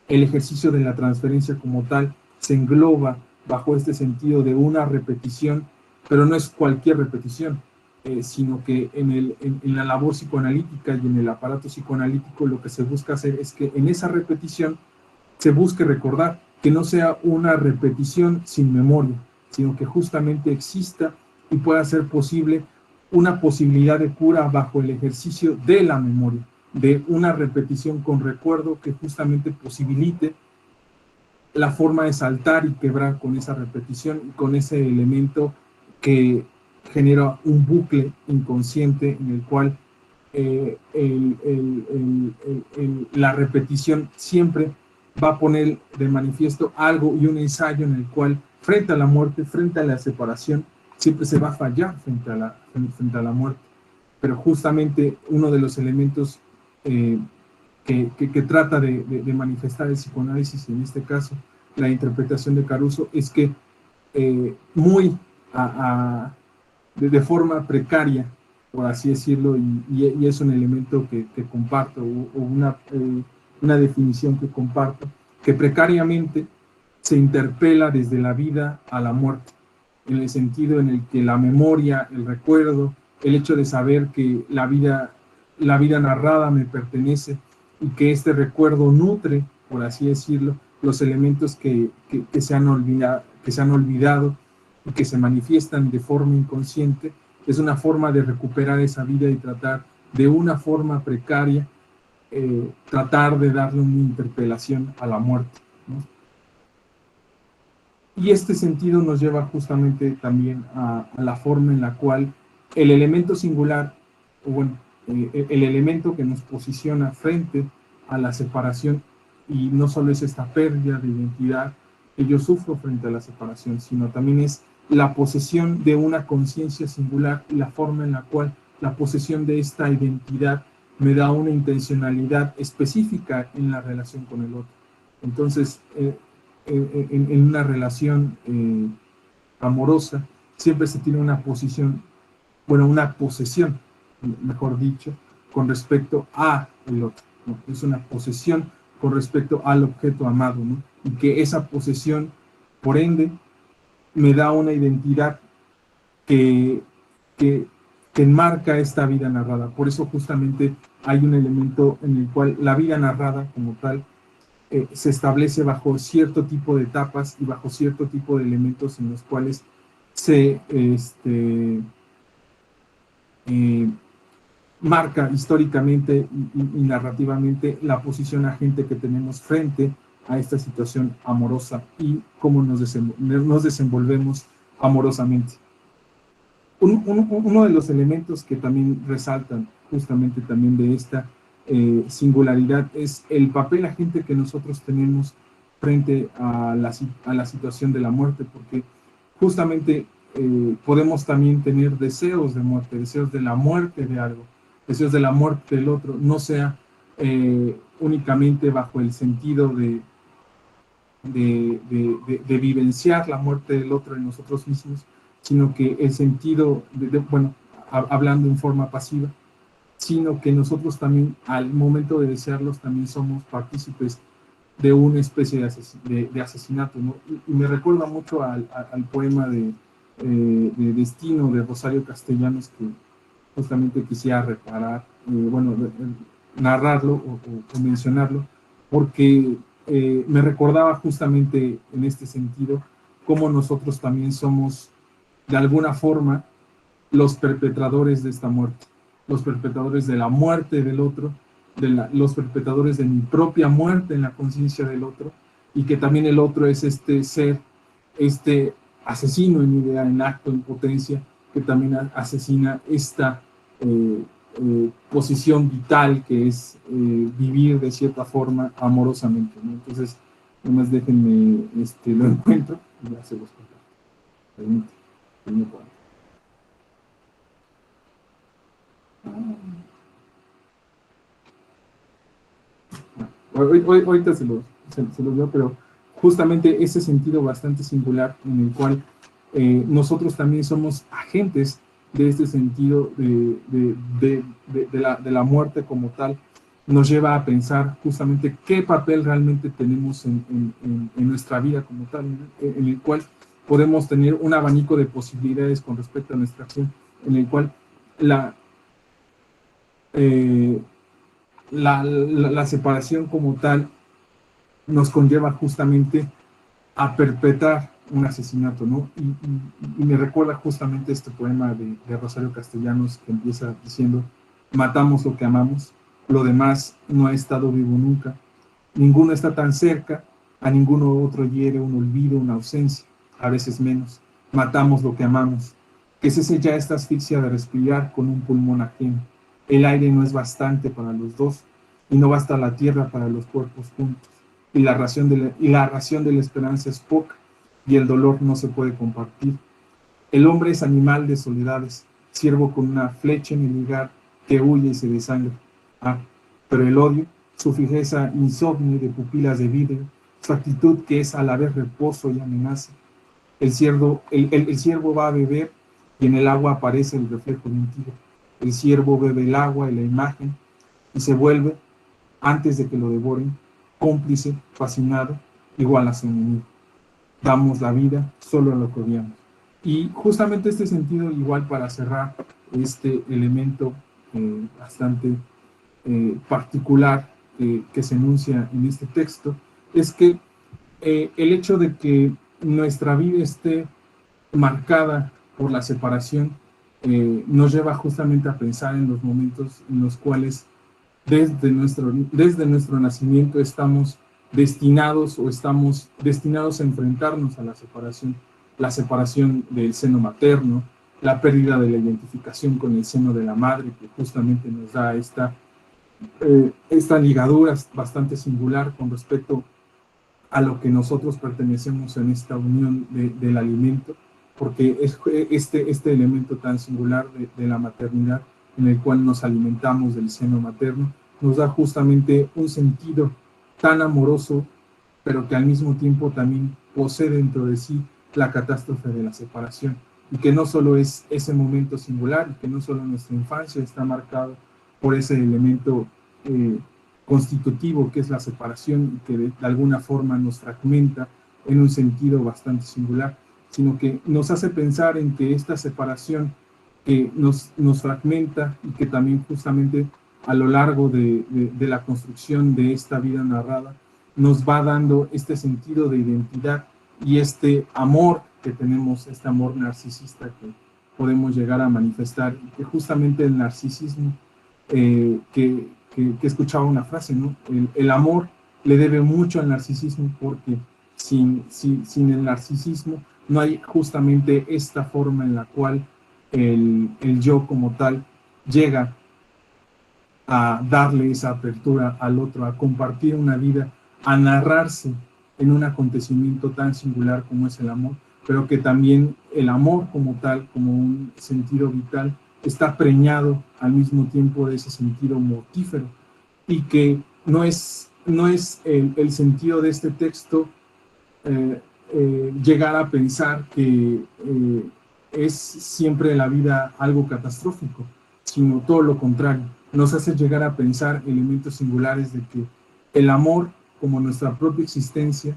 el ejercicio de la transferencia como tal se engloba bajo este sentido de una repetición, pero no es cualquier repetición, sino que en la labor psicoanalítica y en el aparato psicoanalítico lo que se busca hacer es que en esa repetición se busque recordar, que no sea una repetición sin memoria, sino que justamente exista y pueda ser posible una posibilidad de cura bajo el ejercicio de la memoria, de una repetición con recuerdo que justamente posibilite la forma de saltar y quebrar con esa repetición y con ese elemento que genera un bucle inconsciente en el cual la repetición siempre va a poner de manifiesto algo y un ensayo en el cual frente a la muerte, frente a la separación, siempre se va a fallar frente a la muerte. Pero justamente uno de los elementos que trata de manifestar el psicoanálisis, en este caso la interpretación de Caruso, es que muy de forma precaria, por así decirlo, y es un elemento que comparto, o una definición que comparto, que precariamente se interpela desde la vida a la muerte, en el sentido en el que la memoria, el recuerdo, el hecho de saber que la vida narrada me pertenece y que este recuerdo nutre, por así decirlo, los elementos que se han olvidado y que se manifiestan de forma inconsciente, es una forma de recuperar esa vida y tratar de una forma precaria, tratar de darle una interpelación a la muerte, ¿no? Y este sentido nos lleva justamente también a la forma en la cual el elemento singular, o bueno, el elemento que nos posiciona frente a la separación, y no solo es esta pérdida de identidad que yo sufro frente a la separación, sino también es la posesión de una conciencia singular y la forma en la cual la posesión de esta identidad me da una intencionalidad específica en la relación con el otro. Entonces, en una relación amorosa, siempre se tiene una posición, bueno, una posesión, mejor dicho, con respecto a el otro, ¿no? Es una posesión con respecto al objeto amado, ¿no? Y que esa posesión, por ende, me da una identidad que, que, que enmarca esta vida narrada. Por eso justamente hay un elemento en el cual la vida narrada como tal se establece bajo cierto tipo de etapas y bajo cierto tipo de elementos en los cuales se marca históricamente y narrativamente la posición agente que tenemos frente a esta situación amorosa y cómo nos desenvolvemos amorosamente. Uno de los elementos que también resaltan justamente también de esta singularidad es el papel agente que nosotros tenemos frente a la situación de la muerte, porque justamente podemos también tener deseos de muerte, deseos de la muerte de algo, deseos de la muerte del otro, no sea únicamente bajo el sentido de vivenciar la muerte del otro en nosotros mismos, sino que el sentido, bueno, hablando en forma pasiva, sino que nosotros también al momento de desearlos también somos partícipes de una especie de asesinato, ¿no? Y me recuerda mucho al poema de Destino de Rosario Castellanos, que justamente quisiera reparar, bueno, narrarlo o mencionarlo, porque me recordaba justamente en este sentido cómo nosotros también somos de alguna forma los perpetradores de esta muerte, los perpetradores de la muerte del otro, los perpetradores de mi propia muerte en la conciencia del otro, y que también el otro es este ser, este asesino en idea, en acto, en potencia, que también asesina esta posición vital que es vivir de cierta forma amorosamente, ¿no? Entonces, nomás déjenme, lo encuentro y ya se los comparto. Permítanme. Ahorita se los veo, pero justamente ese sentido bastante singular en el cual nosotros también somos agentes de este sentido de la muerte como tal, nos lleva a pensar justamente qué papel realmente tenemos en nuestra vida como tal, en el cual podemos tener un abanico de posibilidades con respecto a nuestra acción, en el cual la separación como tal nos conlleva justamente a perpetrar un asesinato, ¿no? Y me recuerda justamente este poema de Rosario Castellanos que empieza diciendo: matamos lo que amamos, lo demás no ha estado vivo nunca, ninguno está tan cerca, a ninguno otro hiere un olvido, una ausencia, a veces menos, matamos lo que amamos, que cese ya esta asfixia de respirar con un pulmón ajeno, el aire no es bastante para los dos, y no basta la tierra para los cuerpos juntos, y la ración de la esperanza es poca, y el dolor no se puede compartir. El hombre es animal de soledades, ciervo con una flecha en el lugar que huye y se desangra. Ah, pero el odio, su fijeza insomne de pupilas de vidrio, su actitud que es a la vez reposo y amenaza. El ciervo va a beber y en el agua aparece el reflejo de un tigre. El ciervo bebe el agua y la imagen y se vuelve, antes de que lo devoren, cómplice, fascinado, igual a su enemigo. Damos la vida solo a lo que odiamos. Y justamente este sentido, igual para cerrar este elemento bastante particular que se enuncia en este texto, es que el hecho de que nuestra vida esté marcada por la separación nos lleva justamente a pensar en los momentos en los cuales desde nuestro nacimiento estamos destinados a enfrentarnos a la separación del seno materno, la pérdida de la identificación con el seno de la madre, que justamente nos da esta ligadura bastante singular con respecto a lo que nosotros pertenecemos en esta unión del alimento, porque es este elemento tan singular de la maternidad, en el cual nos alimentamos del seno materno, nos da justamente un sentido tan amoroso, pero que al mismo tiempo también posee dentro de sí la catástrofe de la separación, y que no solo es ese momento singular, y que no solo nuestra infancia está marcado por ese elemento constitutivo que es la separación, y que de alguna forma nos fragmenta en un sentido bastante singular, sino que nos hace pensar en que esta separación que nos fragmenta y que también justamente a lo largo de la construcción de esta vida narrada nos va dando este sentido de identidad y este amor que tenemos, este amor narcisista que podemos llegar a manifestar, y que justamente el narcisismo, que escuchaba una frase, ¿no? El amor le debe mucho al narcisismo, porque sin el narcisismo no hay justamente esta forma en la cual el yo como tal llega a darle esa apertura al otro, a compartir una vida, a narrarse en un acontecimiento tan singular como es el amor, pero que también el amor como tal, como un sentido vital, está preñado al mismo tiempo de ese sentido mortífero, y que no es el sentido de este texto llegar a pensar que es siempre la vida algo catastrófico, sino todo lo contrario. Nos hace llegar a pensar elementos singulares de que el amor, como nuestra propia existencia,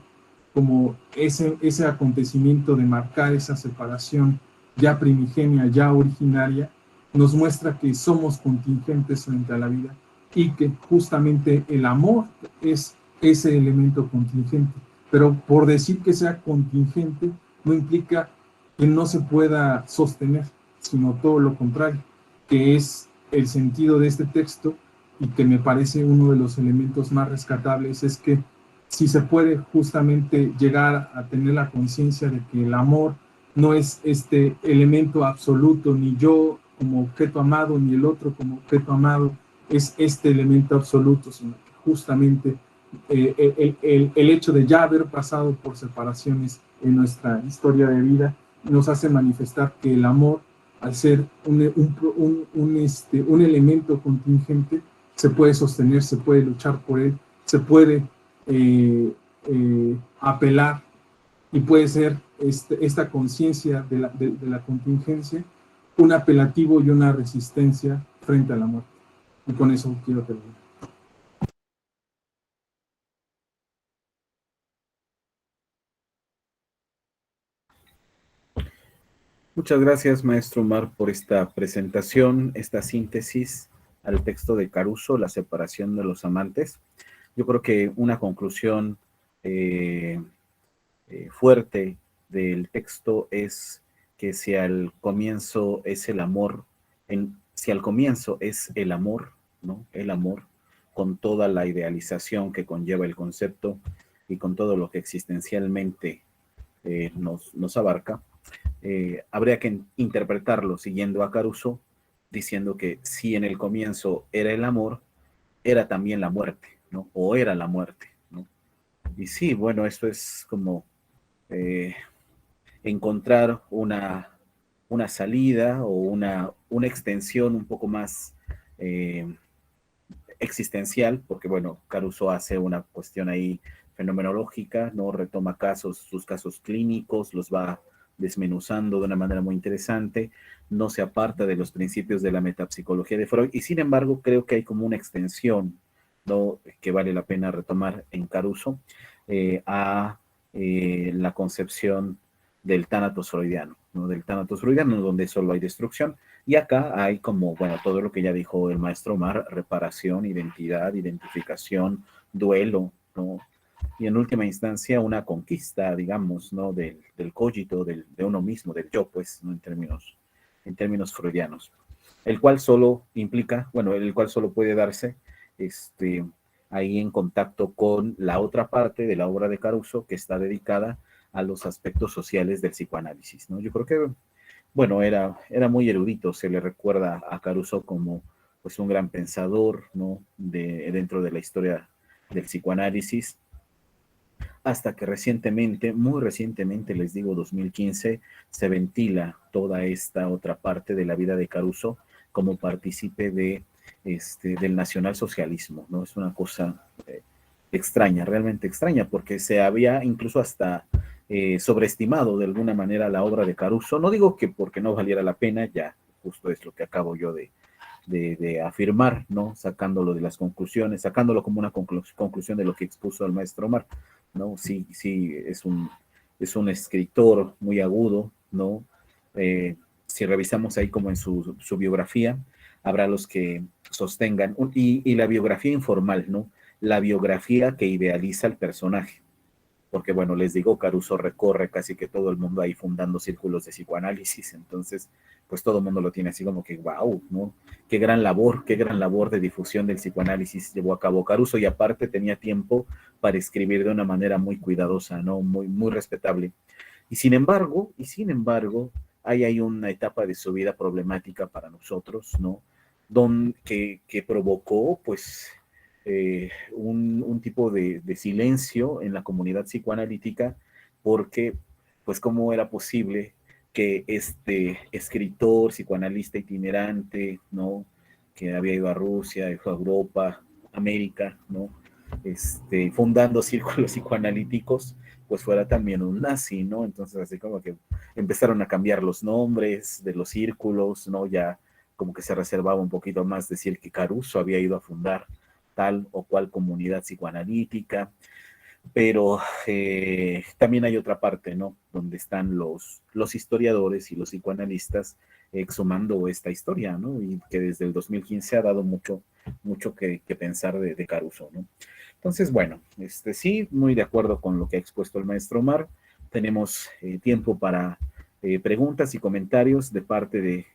como ese acontecimiento de marcar esa separación ya primigenia, ya originaria, nos muestra que somos contingentes frente a la vida, y que justamente el amor es ese elemento contingente. Pero por decir que sea contingente no implica que no se pueda sostener, sino todo lo contrario, que es el sentido de este texto, y que me parece uno de los elementos más rescatables, es que si se puede justamente llegar a tener la conciencia de que el amor no es este elemento absoluto, ni yo como objeto amado, ni el otro como objeto amado es este elemento absoluto, sino que justamente el hecho de ya haber pasado por separaciones en nuestra historia de vida nos hace manifestar que el amor, al ser un elemento contingente, se puede sostener, se puede luchar por él, se puede apelar y puede ser esta conciencia de la contingencia un apelativo y una resistencia frente a la muerte. Y con eso quiero terminar. Muchas gracias, maestro Omar, por esta presentación, esta síntesis al texto de Caruso, La separación de los amantes. Yo creo que una conclusión fuerte del texto es que si al comienzo es el amor, si al comienzo es el amor, ¿no? El amor, con toda la idealización que conlleva el concepto y con todo lo que existencialmente nos abarca, habría que interpretarlo siguiendo a Caruso, diciendo que si en el comienzo era el amor, era también la muerte, ¿no? O era la muerte, ¿no? Y sí, bueno, esto es como encontrar una salida o una extensión un poco más existencial, porque bueno, Caruso hace una cuestión ahí fenomenológica, ¿no? Retoma sus casos clínicos, los va desmenuzando de una manera muy interesante, no se aparta de los principios de la metapsicología de Freud, y sin embargo creo que hay como una extensión, ¿no? Que vale la pena retomar en Caruso, a la concepción del tánatos freudiano, ¿no? Del tánatos freudiano, donde solo hay destrucción, y acá hay como, bueno, todo lo que ya dijo el maestro Omar, reparación, identidad, identificación, duelo, ¿no? Y en última instancia una conquista, digamos, ¿no? Del cogito, de uno mismo, del yo, pues, ¿no? En términos freudianos. El cual solo implica, bueno, el cual solo puede darse ahí en contacto con la otra parte de la obra de Caruso que está dedicada a los aspectos sociales del psicoanálisis, ¿no? Yo creo que, bueno, era muy erudito, se le recuerda a Caruso como pues un gran pensador, ¿no? Dentro de la historia del psicoanálisis, hasta que recientemente, muy recientemente, les digo 2015, se ventila toda esta otra parte de la vida de Caruso como partícipe del nacionalsocialismo, ¿no? Es una cosa extraña, realmente extraña, porque se había incluso hasta sobreestimado de alguna manera la obra de Caruso. No digo que porque no valiera la pena, ya justo es lo que acabo yo de afirmar, ¿no? Sacándolo de las conclusiones, sacándolo como una conclusión de lo que expuso el maestro Omar, ¿no? Sí, es un escritor muy agudo, ¿no? Si revisamos ahí como en su biografía, habrá los que sostengan, y la biografía informal, ¿no? La biografía que idealiza el personaje. Porque, bueno, les digo, Caruso recorre casi que todo el mundo ahí fundando círculos de psicoanálisis, entonces, pues todo el mundo lo tiene así como que, wow, ¿no? Qué gran labor de difusión del psicoanálisis llevó a cabo Caruso, y aparte tenía tiempo para escribir de una manera muy cuidadosa, ¿no? Muy, muy respetable. Y sin embargo, hay una etapa de su vida problemática para nosotros, ¿no? Que provocó, pues, un tipo de silencio en la comunidad psicoanalítica, porque, pues, ¿cómo era posible que este escritor, psicoanalista itinerante, ¿no? Que había ido a Rusia, fue a Europa, América, ¿no? Fundando círculos psicoanalíticos, pues fuera también un nazi, ¿no? Entonces, así como que empezaron a cambiar los nombres de los círculos, ¿no? Ya como que se reservaba un poquito más decir que Caruso había ido a fundar tal o cual comunidad psicoanalítica, pero también hay otra parte, ¿no? Donde están los historiadores y los psicoanalistas exhumando esta historia, ¿no? Y que desde el 2015 ha dado mucho que pensar de Caruso, ¿no? Entonces, bueno, sí, muy de acuerdo con lo que ha expuesto el maestro Omar. Tenemos tiempo para preguntas y comentarios de parte de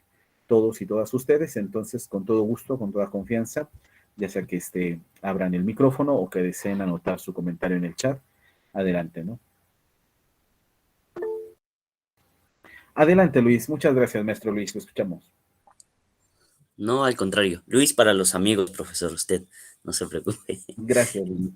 todos y todas ustedes, entonces con todo gusto, con toda confianza, ya sea que abran el micrófono o que deseen anotar su comentario en el chat, adelante, ¿no? Adelante, Luis. Muchas gracias, maestro Luis. Lo escuchamos. No, al contrario. Luis para los amigos, profesor. Usted no se preocupe. Gracias, Luis.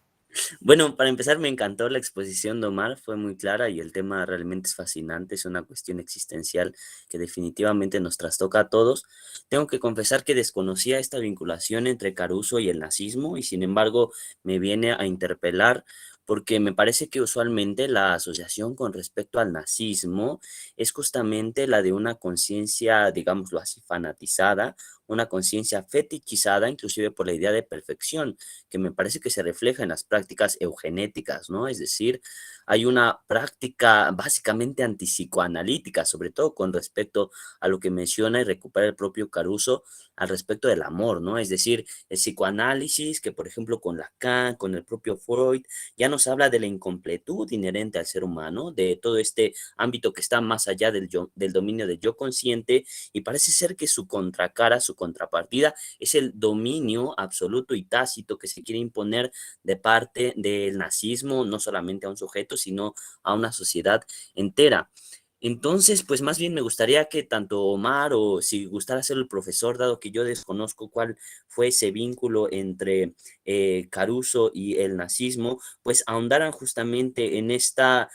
Bueno, para empezar, me encantó la exposición de Omar, fue muy clara y el tema realmente es fascinante, es una cuestión existencial que definitivamente nos trastoca a todos. Tengo que confesar que desconocía esta vinculación entre Caruso y el nazismo y sin embargo me viene a interpelar porque me parece que usualmente la asociación con respecto al nazismo es justamente la de una conciencia, digámoslo así, fanatizada, una conciencia fetichizada, inclusive por la idea de perfección que me parece que se refleja en las prácticas eugenéticas, ¿no? Es decir, hay una práctica básicamente antipsicoanalítica, sobre todo con respecto a lo que menciona y recupera el propio Caruso al respecto del amor, ¿no? Es decir, el psicoanálisis que, por ejemplo, con Lacan, con el propio Freud, ya nos habla de la incompletud inherente al ser humano, de todo este ámbito que está más allá del dominio del yo consciente, y parece ser que su contracara, su contrapartida, es el dominio absoluto y tácito que se quiere imponer de parte del nazismo, no solamente a un sujeto, sino a una sociedad entera. Entonces, pues más bien me gustaría que tanto Omar o si gustara ser el profesor, dado que yo desconozco cuál fue ese vínculo entre Caruso y el nazismo, pues ahondaran justamente en esta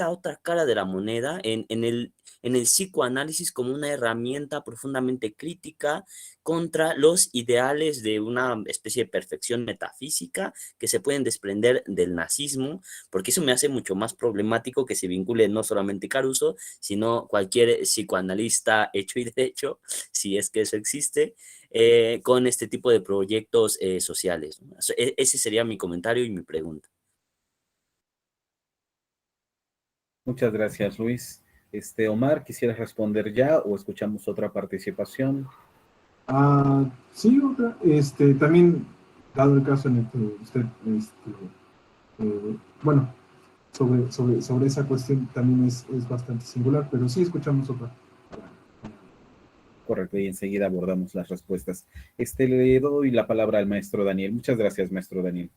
otra cara de la moneda, en el psicoanálisis como una herramienta profundamente crítica contra los ideales de una especie de perfección metafísica que se pueden desprender del nazismo, porque eso me hace mucho más problemático que se vincule no solamente Caruso, sino cualquier psicoanalista hecho y derecho, si es que eso existe, con este tipo de proyectos sociales, ¿no? Ese sería mi comentario y mi pregunta. Muchas gracias, Luis. Omar, ¿quisieras responder ya o escuchamos otra participación? Sí, otra. También, dado el caso en el que usted, bueno, sobre esa cuestión también es bastante singular, pero sí escuchamos otra. Correcto, y enseguida abordamos las respuestas. Le doy la palabra al maestro Daniel. Muchas gracias, maestro Daniel.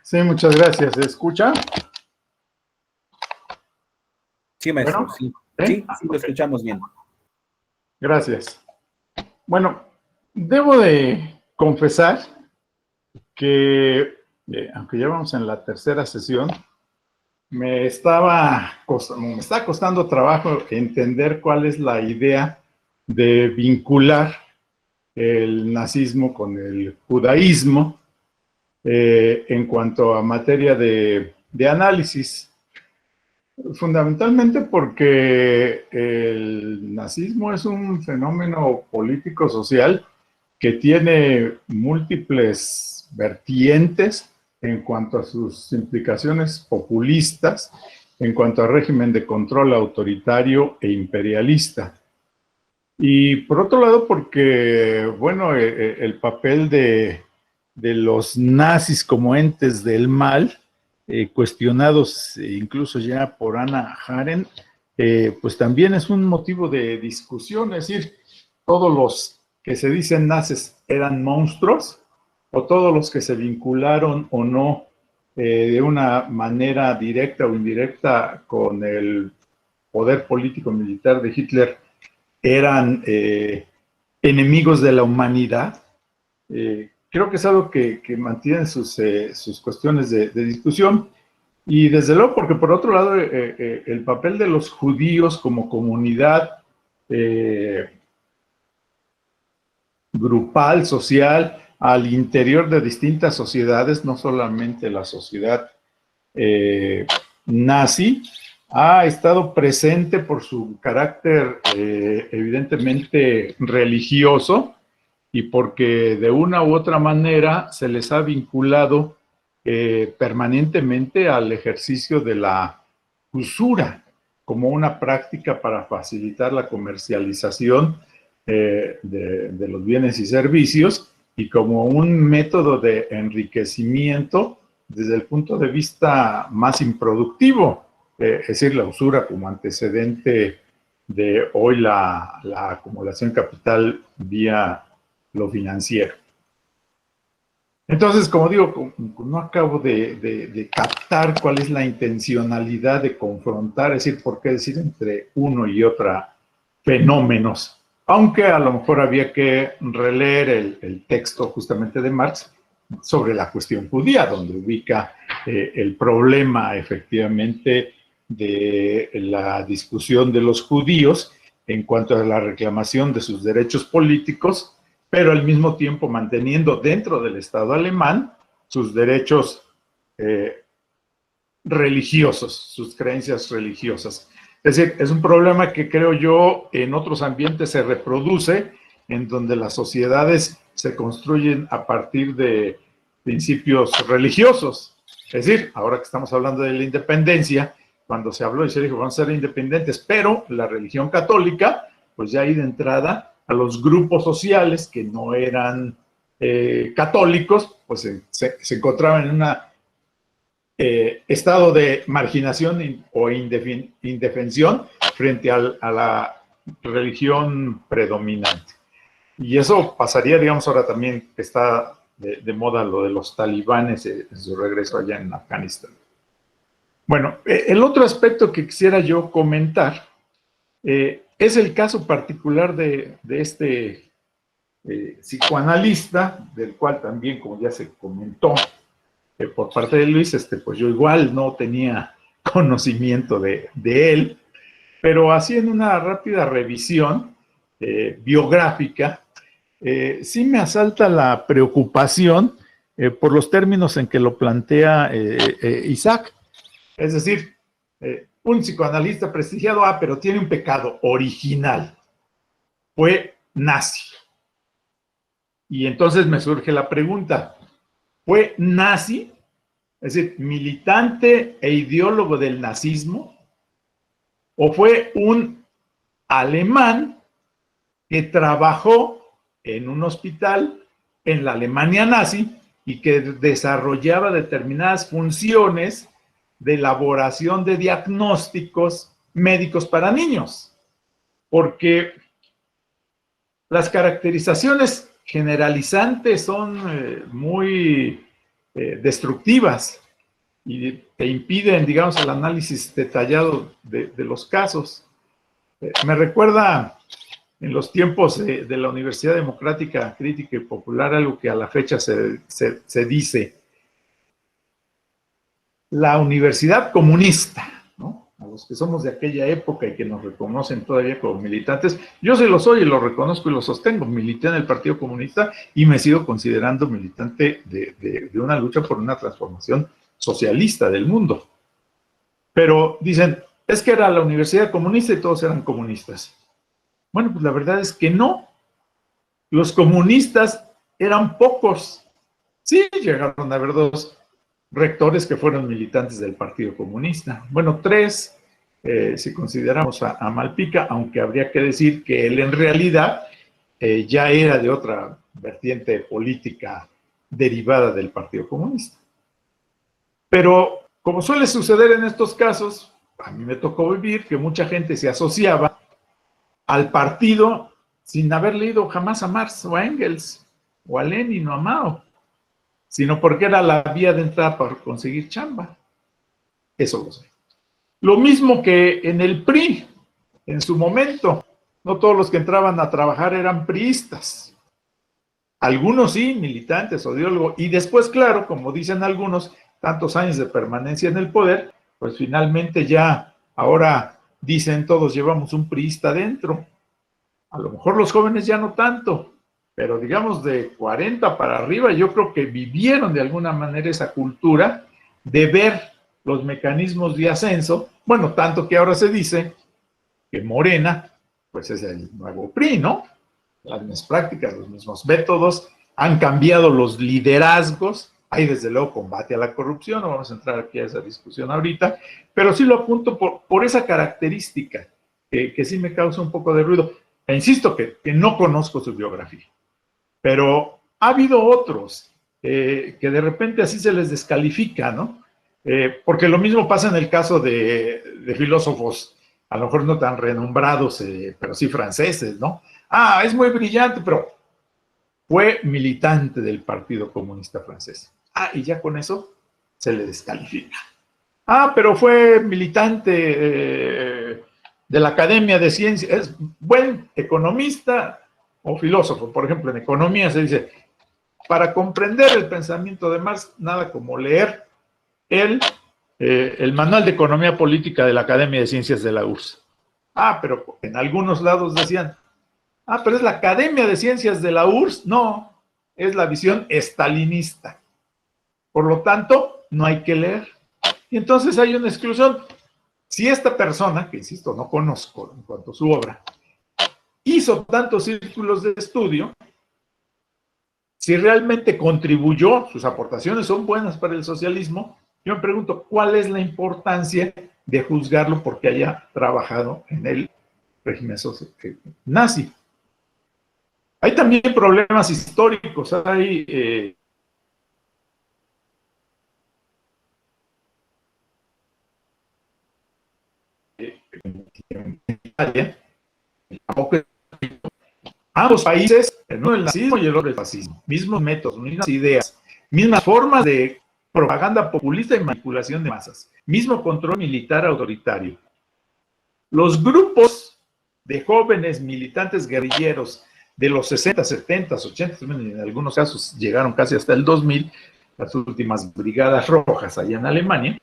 Sí, muchas gracias. ¿Se escucha? Sí, maestro, Bueno, sí. ¿sí? Sí, lo escuchamos bien. Gracias. Bueno, debo de confesar que, aunque ya vamos en la tercera sesión, me está costando trabajo entender cuál es la idea de vincular el nazismo con el judaísmo en cuanto a materia de análisis. Fundamentalmente porque el nazismo es un fenómeno político-social que tiene múltiples vertientes en cuanto a sus implicaciones populistas, en cuanto al régimen de control autoritario e imperialista. Y por otro lado, porque, bueno, el papel de los nazis como entes del mal, cuestionados incluso ya por Hannah Arendt, pues también es un motivo de discusión, es decir, todos los que se dicen nazis eran monstruos, o todos los que se vincularon o no de una manera directa o indirecta con el poder político militar de Hitler eran enemigos de la humanidad. Creo que es algo que mantiene sus cuestiones de discusión. Y desde luego, porque por otro lado, el papel de los judíos como comunidad grupal, social, al interior de distintas sociedades, no solamente la sociedad nazi, ha estado presente por su carácter evidentemente religioso y porque de una u otra manera se les ha vinculado permanentemente al ejercicio de la usura como una práctica para facilitar la comercialización de los bienes y servicios y como un método de enriquecimiento desde el punto de vista más improductivo, es decir, la usura como antecedente de hoy la acumulación capital vía lo financiero. Entonces, como digo, no acabo de captar cuál es la intencionalidad de confrontar, es decir, por qué decir entre uno y otra fenómenos, aunque a lo mejor había que releer el texto justamente de Marx sobre la cuestión judía, donde ubica el problema efectivamente de la discusión de los judíos en cuanto a la reclamación de sus derechos políticos, pero al mismo tiempo manteniendo dentro del Estado alemán sus derechos religiosos, sus creencias religiosas. Es decir, es un problema que creo yo en otros ambientes se reproduce, en donde las sociedades se construyen a partir de principios religiosos. Es decir, ahora que estamos hablando de la independencia, cuando se habló y se dijo vamos a ser independientes, pero la religión católica, pues ya ahí de entrada a los grupos sociales que no eran católicos, pues se encontraban en un estado de marginación o indefensión frente a la religión predominante. Y eso pasaría, digamos, ahora también que está de moda lo de los talibanes en su regreso allá en Afganistán. Bueno, el otro aspecto que quisiera yo comentar es el caso particular de este psicoanalista, del cual también, como ya se comentó por parte de Luis, pues yo igual no tenía conocimiento de él, pero haciendo una rápida revisión biográfica, sí me asalta la preocupación por los términos en que lo plantea Isaac. Es decir, un psicoanalista prestigiado, pero tiene un pecado original. Fue nazi. Y entonces me surge la pregunta, ¿fue nazi? Es decir, militante e ideólogo del nazismo, ¿o fue un alemán que trabajó en un hospital en la Alemania nazi y que desarrollaba determinadas funciones de elaboración de diagnósticos médicos para niños? Porque las caracterizaciones generalizantes son muy destructivas y te impiden, digamos, el análisis detallado de los casos. Me recuerda en los tiempos de la Universidad Democrática, Crítica y Popular algo que a la fecha se dice: la universidad comunista, ¿no? A los que somos de aquella época y que nos reconocen todavía como militantes, yo sí lo soy y lo reconozco y lo sostengo, milité en el Partido Comunista y me sigo considerando militante de una lucha por una transformación socialista del mundo. Pero dicen, es que era la universidad comunista y todos eran comunistas. Bueno, pues la verdad es que no. Los comunistas eran pocos. Sí, llegaron a haber 2 rectores que fueron militantes del Partido Comunista. Bueno, 3, si consideramos a Malpica, aunque habría que decir que él en realidad ya era de otra vertiente política derivada del Partido Comunista. Pero, como suele suceder en estos casos, a mí me tocó vivir que mucha gente se asociaba al partido sin haber leído jamás a Marx o a Engels, o a Lenin o a Mao, sino porque era la vía de entrada para conseguir chamba. Eso lo sé. Lo mismo que en el PRI, en su momento. No todos los que entraban a trabajar eran priistas. Algunos sí, militantes o ideólogos. Y después, claro, como dicen algunos, tantos años de permanencia en el poder, pues finalmente ya, ahora dicen todos llevamos un priista dentro. A lo mejor los jóvenes ya no tanto, pero digamos de 40 para arriba, yo creo que vivieron de alguna manera esa cultura de ver los mecanismos de ascenso. Bueno, tanto que ahora se dice que Morena, pues es el nuevo PRI, ¿no? Las mismas prácticas, los mismos métodos, han cambiado los liderazgos. Hay desde luego combate a la corrupción, no vamos a entrar aquí a esa discusión ahorita, pero sí lo apunto por esa característica que sí me causa un poco de ruido. E insisto que no conozco su biografía, pero ha habido otros que de repente así se les descalifica, ¿no? Porque lo mismo pasa en el caso de filósofos, a lo mejor no tan renombrados, pero sí franceses, ¿no? Ah, es muy brillante, pero fue militante del Partido Comunista Francés. Ah, y ya con eso se le descalifica. Ah, pero fue militante de la Academia de Ciencias, es buen economista o filósofo. Por ejemplo, en economía se dice, para comprender el pensamiento de Marx, nada como leer el Manual de Economía Política de la Academia de Ciencias de la URSS. Pero en algunos lados decían, pero es la Academia de Ciencias de la URSS. No, es la visión estalinista. Por lo tanto, no hay que leer. Y entonces hay una exclusión. Si esta persona, que insisto, no conozco en cuanto a su obra, hizo tantos círculos de estudio, si realmente contribuyó, sus aportaciones son buenas para el socialismo, yo me pregunto, ¿cuál es la importancia de juzgarlo porque haya trabajado en el régimen nazi? Hay también problemas históricos, hay ambos países, uno el nazismo y el otro el fascismo, mismos métodos, mismas ideas, mismas formas de propaganda populista y manipulación de masas, mismo control militar autoritario. Los grupos de jóvenes militantes guerrilleros de los 60, 70, 80, en algunos casos llegaron casi hasta el 2000, las últimas brigadas rojas allá en Alemania,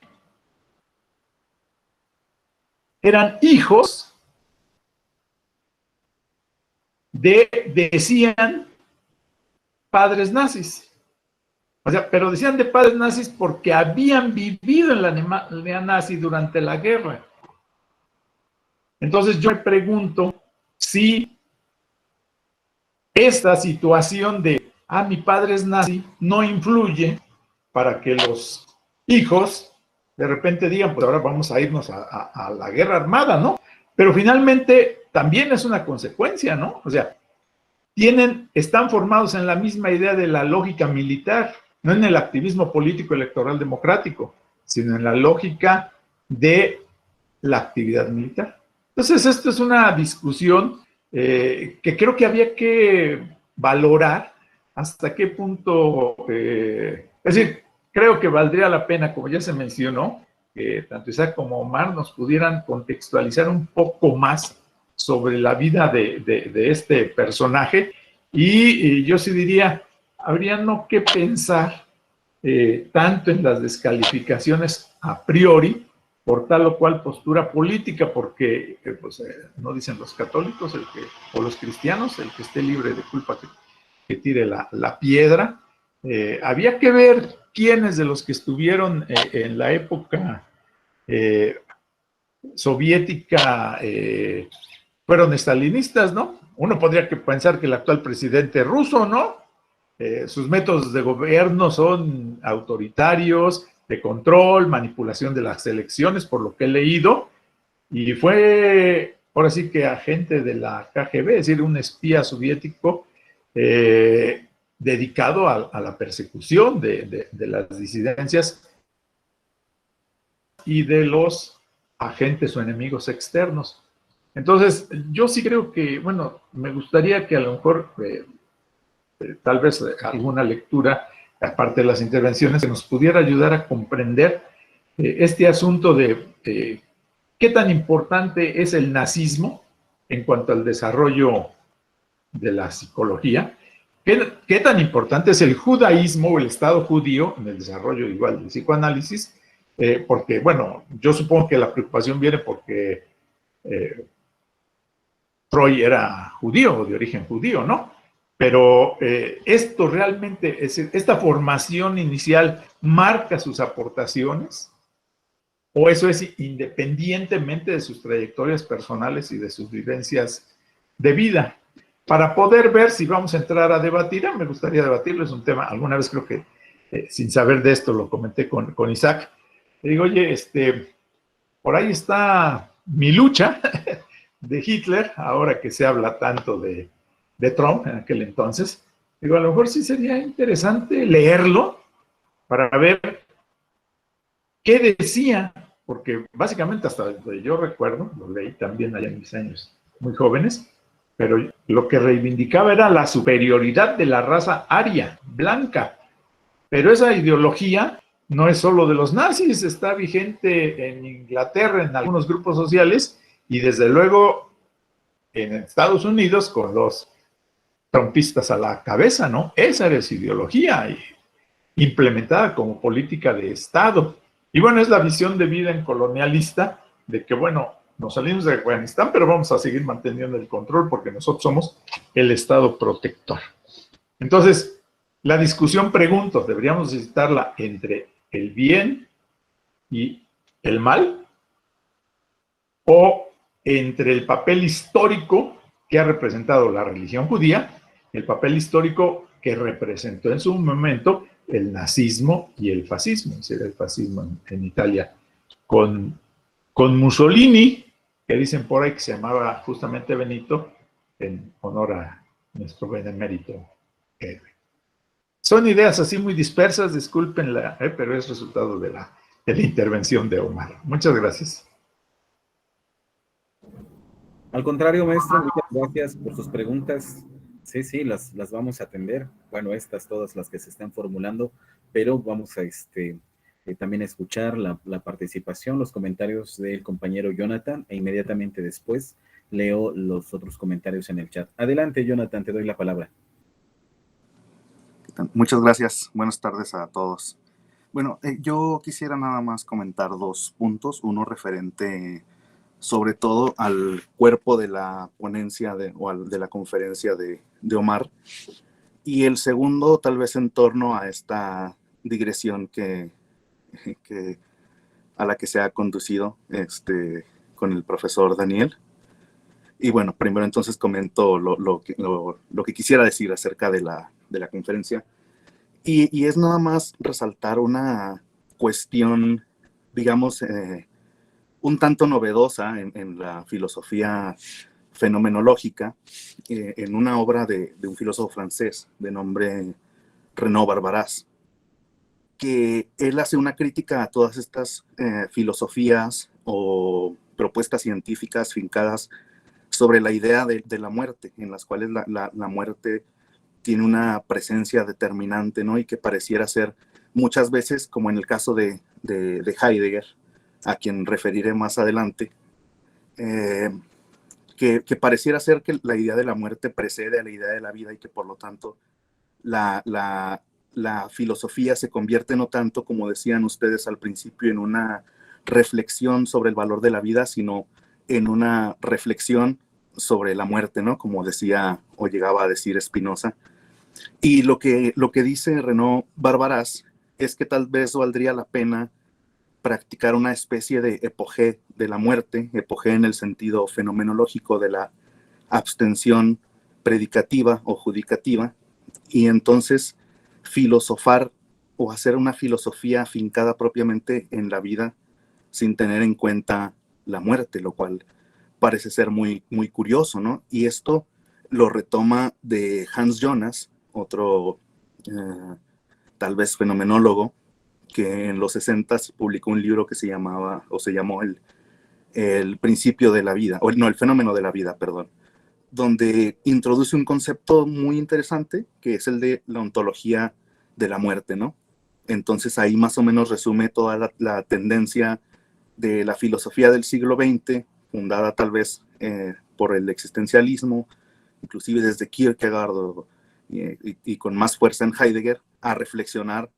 eran hijos decían padres nazis. O sea, pero decían de padres nazis porque habían vivido en la Alemania nazi durante la guerra. Entonces yo me pregunto si esta situación de, mi padre es nazi, no influye para que los hijos de repente digan, pues ahora vamos a irnos a la guerra armada, ¿no? Pero finalmente también es una consecuencia, ¿no? O sea, están formados en la misma idea de la lógica militar, no en el activismo político electoral democrático, sino en la lógica de la actividad militar. Entonces, esto es una discusión que creo que había que valorar hasta qué punto, es decir, creo que valdría la pena, como ya se mencionó, que tanto Isaac como Omar nos pudieran contextualizar un poco más sobre la vida de este personaje, y yo sí diría, habría no que pensar tanto en las descalificaciones a priori por tal o cual postura política, porque no dicen los católicos o los cristianos, el que esté libre de culpa que tire la piedra. Había que ver quiénes de los que estuvieron en la época soviética fueron estalinistas, ¿no? Uno podría pensar que el actual presidente ruso, ¿no? Sus métodos de gobierno son autoritarios, de control, manipulación de las elecciones, por lo que he leído, y fue, ahora sí que agente de la KGB, es decir, un espía soviético dedicado a la persecución de las disidencias y de los agentes o enemigos externos. Entonces, yo sí creo que, bueno, me gustaría que a lo mejor, tal vez alguna lectura, aparte de las intervenciones, que nos pudiera ayudar a comprender este asunto de qué tan importante es el nazismo en cuanto al desarrollo de la psicología, qué tan importante es el judaísmo o el Estado judío en el desarrollo igual del psicoanálisis, porque, bueno, yo supongo que la preocupación viene porque Freud era judío, de origen judío, ¿no? Pero esto realmente, esta formación inicial marca sus aportaciones, o eso es independientemente de sus trayectorias personales y de sus vivencias de vida. Para poder ver si vamos a entrar a debatir, me gustaría debatirlo, es un tema, alguna vez creo que sin saber de esto lo comenté con Isaac, le digo, oye, por ahí está mi lucha de Hitler, ahora que se habla tanto de Trump en aquel entonces. Digo, a lo mejor sí sería interesante leerlo para ver qué decía, porque básicamente hasta donde yo recuerdo, lo leí también allá en mis años muy jóvenes, pero lo que reivindicaba era la superioridad de la raza aria, blanca. Pero esa ideología no es solo de los nazis, está vigente en Inglaterra, en algunos grupos sociales, y desde luego en Estados Unidos con los trumpistas a la cabeza, ¿no? Esa era su ideología implementada como política de Estado. Y bueno, es la visión de vida en colonialista de que, bueno, nos salimos de Afganistán, pero vamos a seguir manteniendo el control porque nosotros somos el Estado protector. Entonces, la discusión, pregunto, ¿deberíamos citarla entre el bien y el mal? ¿O entre el papel histórico que ha representado la religión judía, el papel histórico que representó en su momento el nazismo y el fascismo, es decir, el fascismo en Italia, con Mussolini, que dicen por ahí que se llamaba justamente Benito, en honor a nuestro benemérito héroe. Son ideas así muy dispersas, discúlpenla, pero es resultado de la intervención de Omar. Muchas gracias. Al contrario, maestro, muchas gracias por sus preguntas. Sí, las vamos a atender. Bueno, estas todas las que se están formulando, pero vamos a también escuchar la participación, los comentarios del compañero Jonathan, e inmediatamente después leo los otros comentarios en el chat. Adelante, Jonathan, te doy la palabra. Muchas gracias. Buenas tardes a todos. Bueno, yo quisiera nada más comentar 2 puntos. Uno referente sobre todo al cuerpo de la ponencia de la conferencia de Omar. Y el segundo, tal vez en torno a esta digresión a la que se ha conducido con el profesor Daniel. Y bueno, primero entonces comento lo que quisiera decir acerca de la conferencia. Y es nada más resaltar una cuestión, digamos, un tanto novedosa en la filosofía fenomenológica, en una obra de un filósofo francés de nombre Renaud Barbaras, que él hace una crítica a todas estas filosofías o propuestas científicas fincadas sobre la idea de la muerte, en las cuales la muerte tiene una presencia determinante, ¿no? Y que pareciera ser muchas veces, como en el caso de Heidegger, a quien referiré más adelante, que pareciera ser que la idea de la muerte precede a la idea de la vida y que por lo tanto la filosofía se convierte no tanto, como decían ustedes al principio, en una reflexión sobre el valor de la vida, sino en una reflexión sobre la muerte, ¿no? Como decía o llegaba a decir Spinoza. Y lo que dice Renaud Barbaras es que tal vez valdría la pena practicar una especie de epogé de la muerte, epogé en el sentido fenomenológico de la abstención predicativa o judicativa, y entonces filosofar o hacer una filosofía afincada propiamente en la vida sin tener en cuenta la muerte, lo cual parece ser muy, muy curioso, ¿no? Y esto lo retoma de Hans Jonas, otro tal vez fenomenólogo, que en los 60s publicó un libro que se llamó el principio de la vida, el fenómeno de la vida, perdón, donde introduce un concepto muy interesante, que es el de la ontología de la muerte, ¿no? Entonces ahí más o menos resume toda la tendencia de la filosofía del siglo XX, fundada tal vez por el existencialismo, inclusive desde Kierkegaard y con más fuerza en Heidegger, a reflexionar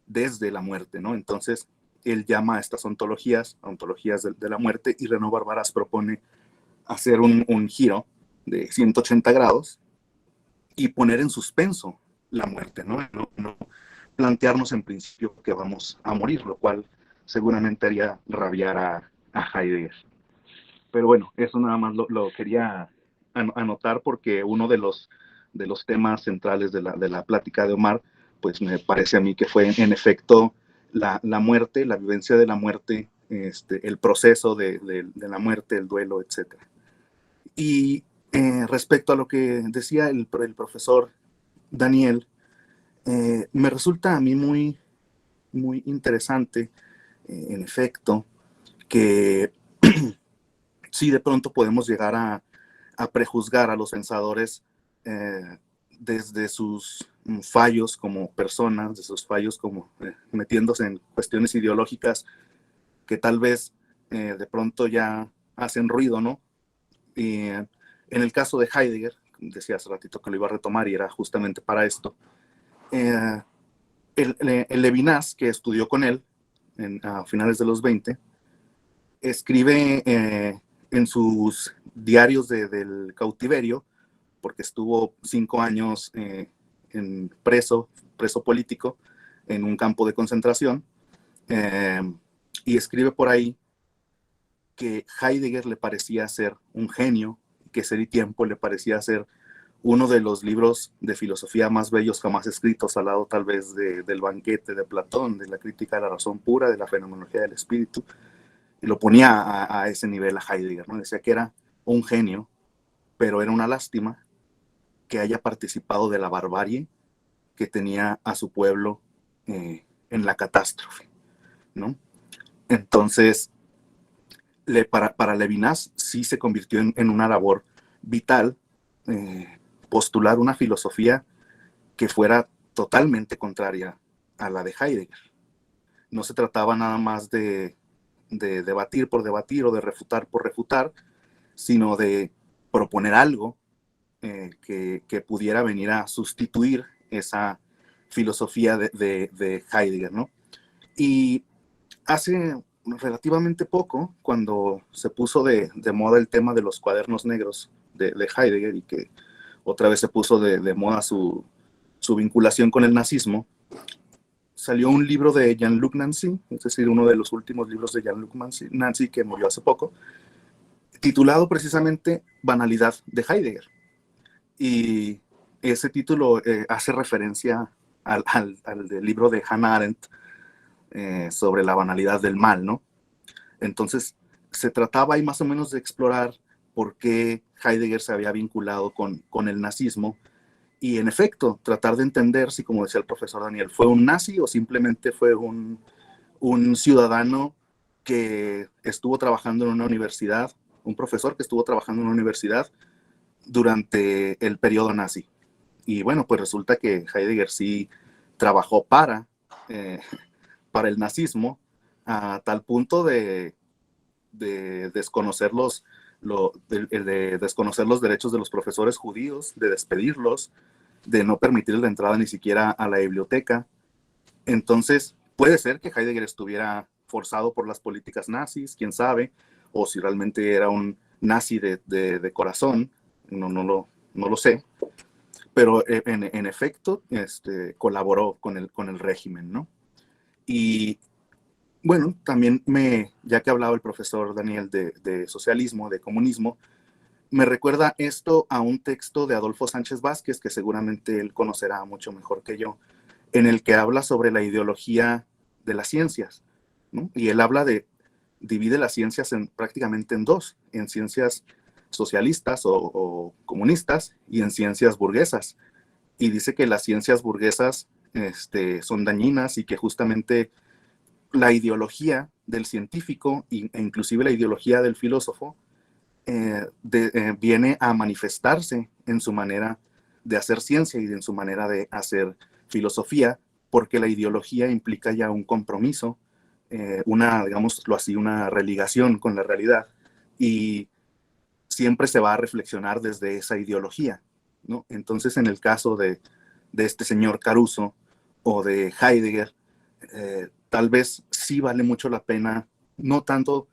desde la muerte, ¿no? Entonces, él llama a estas ontologías de la muerte, y Renaud Barbaras propone hacer un giro de 180 grados y poner en suspenso la muerte, ¿no? No plantearnos en principio que vamos a morir, lo cual seguramente haría rabiar a Heidegger. Pero bueno, eso nada más lo quería anotar porque uno de los temas centrales de la plática de Omar, pues me parece a mí que fue en efecto la muerte, la vivencia de la muerte, el proceso de la muerte, el duelo, etc. Y respecto a lo que decía el profesor Daniel, me resulta a mí muy, muy interesante, en efecto, que sí de pronto podemos llegar a prejuzgar a los pensadores desde sus fallos como personas, de sus fallos como metiéndose en cuestiones ideológicas que tal vez de pronto ya hacen ruido, ¿no? Y en el caso de Heidegger, decía hace ratito que lo iba a retomar y era justamente para esto. El Levinas, que estudió con él a finales de los 20, escribe en sus diarios del cautiverio, porque estuvo 5 años en preso político en un campo de concentración, y escribe por ahí que Heidegger le parecía ser un genio, que Ser y Tiempo le parecía ser uno de los libros de filosofía más bellos jamás escritos, al lado tal vez del Banquete de Platón, de la Crítica de la Razón Pura, de la Fenomenología del Espíritu, y lo ponía a ese nivel a Heidegger, ¿no? Decía que era un genio, pero era una lástima que haya participado de la barbarie que tenía a su pueblo en la catástrofe, ¿no? Entonces, para Levinas sí se convirtió en una labor vital postular una filosofía que fuera totalmente contraria a la de Heidegger. No se trataba nada más de debatir por debatir o de refutar por refutar, sino de proponer algo que pudiera venir a sustituir esa filosofía de Heidegger, ¿no? Y hace relativamente poco, cuando se puso de moda el tema de los cuadernos negros de Heidegger y que otra vez se puso de moda su vinculación con el nazismo, salió un libro de Jean-Luc Nancy, es decir, uno de los últimos libros de Jean-Luc Nancy, que murió hace poco, titulado precisamente Banalidad de Heidegger. Y ese título hace referencia al del libro de Hannah Arendt sobre la banalidad del mal, ¿no? Entonces, se trataba ahí más o menos de explorar por qué Heidegger se había vinculado con el nazismo y, en efecto, tratar de entender si, como decía el profesor Daniel, fue un nazi o simplemente fue un ciudadano que estuvo trabajando en una universidad, un profesor que estuvo trabajando en una universidad durante el periodo nazi. Y bueno, pues resulta que Heidegger sí trabajó para el nazismo a tal punto de desconocer desconocer los derechos de los profesores judíos, de despedirlos, de no permitir la entrada ni siquiera a la biblioteca. Entonces, puede ser que Heidegger estuviera forzado por las políticas nazis, quién sabe, o si realmente era un nazi de corazón, no lo sé, pero en efecto colaboró con el régimen, ¿no? Y bueno, también ya que hablaba el profesor Daniel de socialismo, de comunismo, me recuerda esto a un texto de Adolfo Sánchez Vázquez, que seguramente él conocerá mucho mejor que yo, en el que habla sobre la ideología de las ciencias, ¿no? Y él divide las ciencias prácticamente en dos, en ciencias socialistas o comunistas y en ciencias burguesas. Y dice que las ciencias burguesas son dañinas y que justamente la ideología del científico e inclusive la ideología del filósofo viene a manifestarse en su manera de hacer ciencia y en su manera de hacer filosofía, porque la ideología implica ya un compromiso, digámoslo así, una religación con la realidad, y siempre se va a reflexionar desde esa ideología, ¿no? Entonces, en el caso de este señor Caruso o de Heidegger, tal vez sí vale mucho la pena, no tanto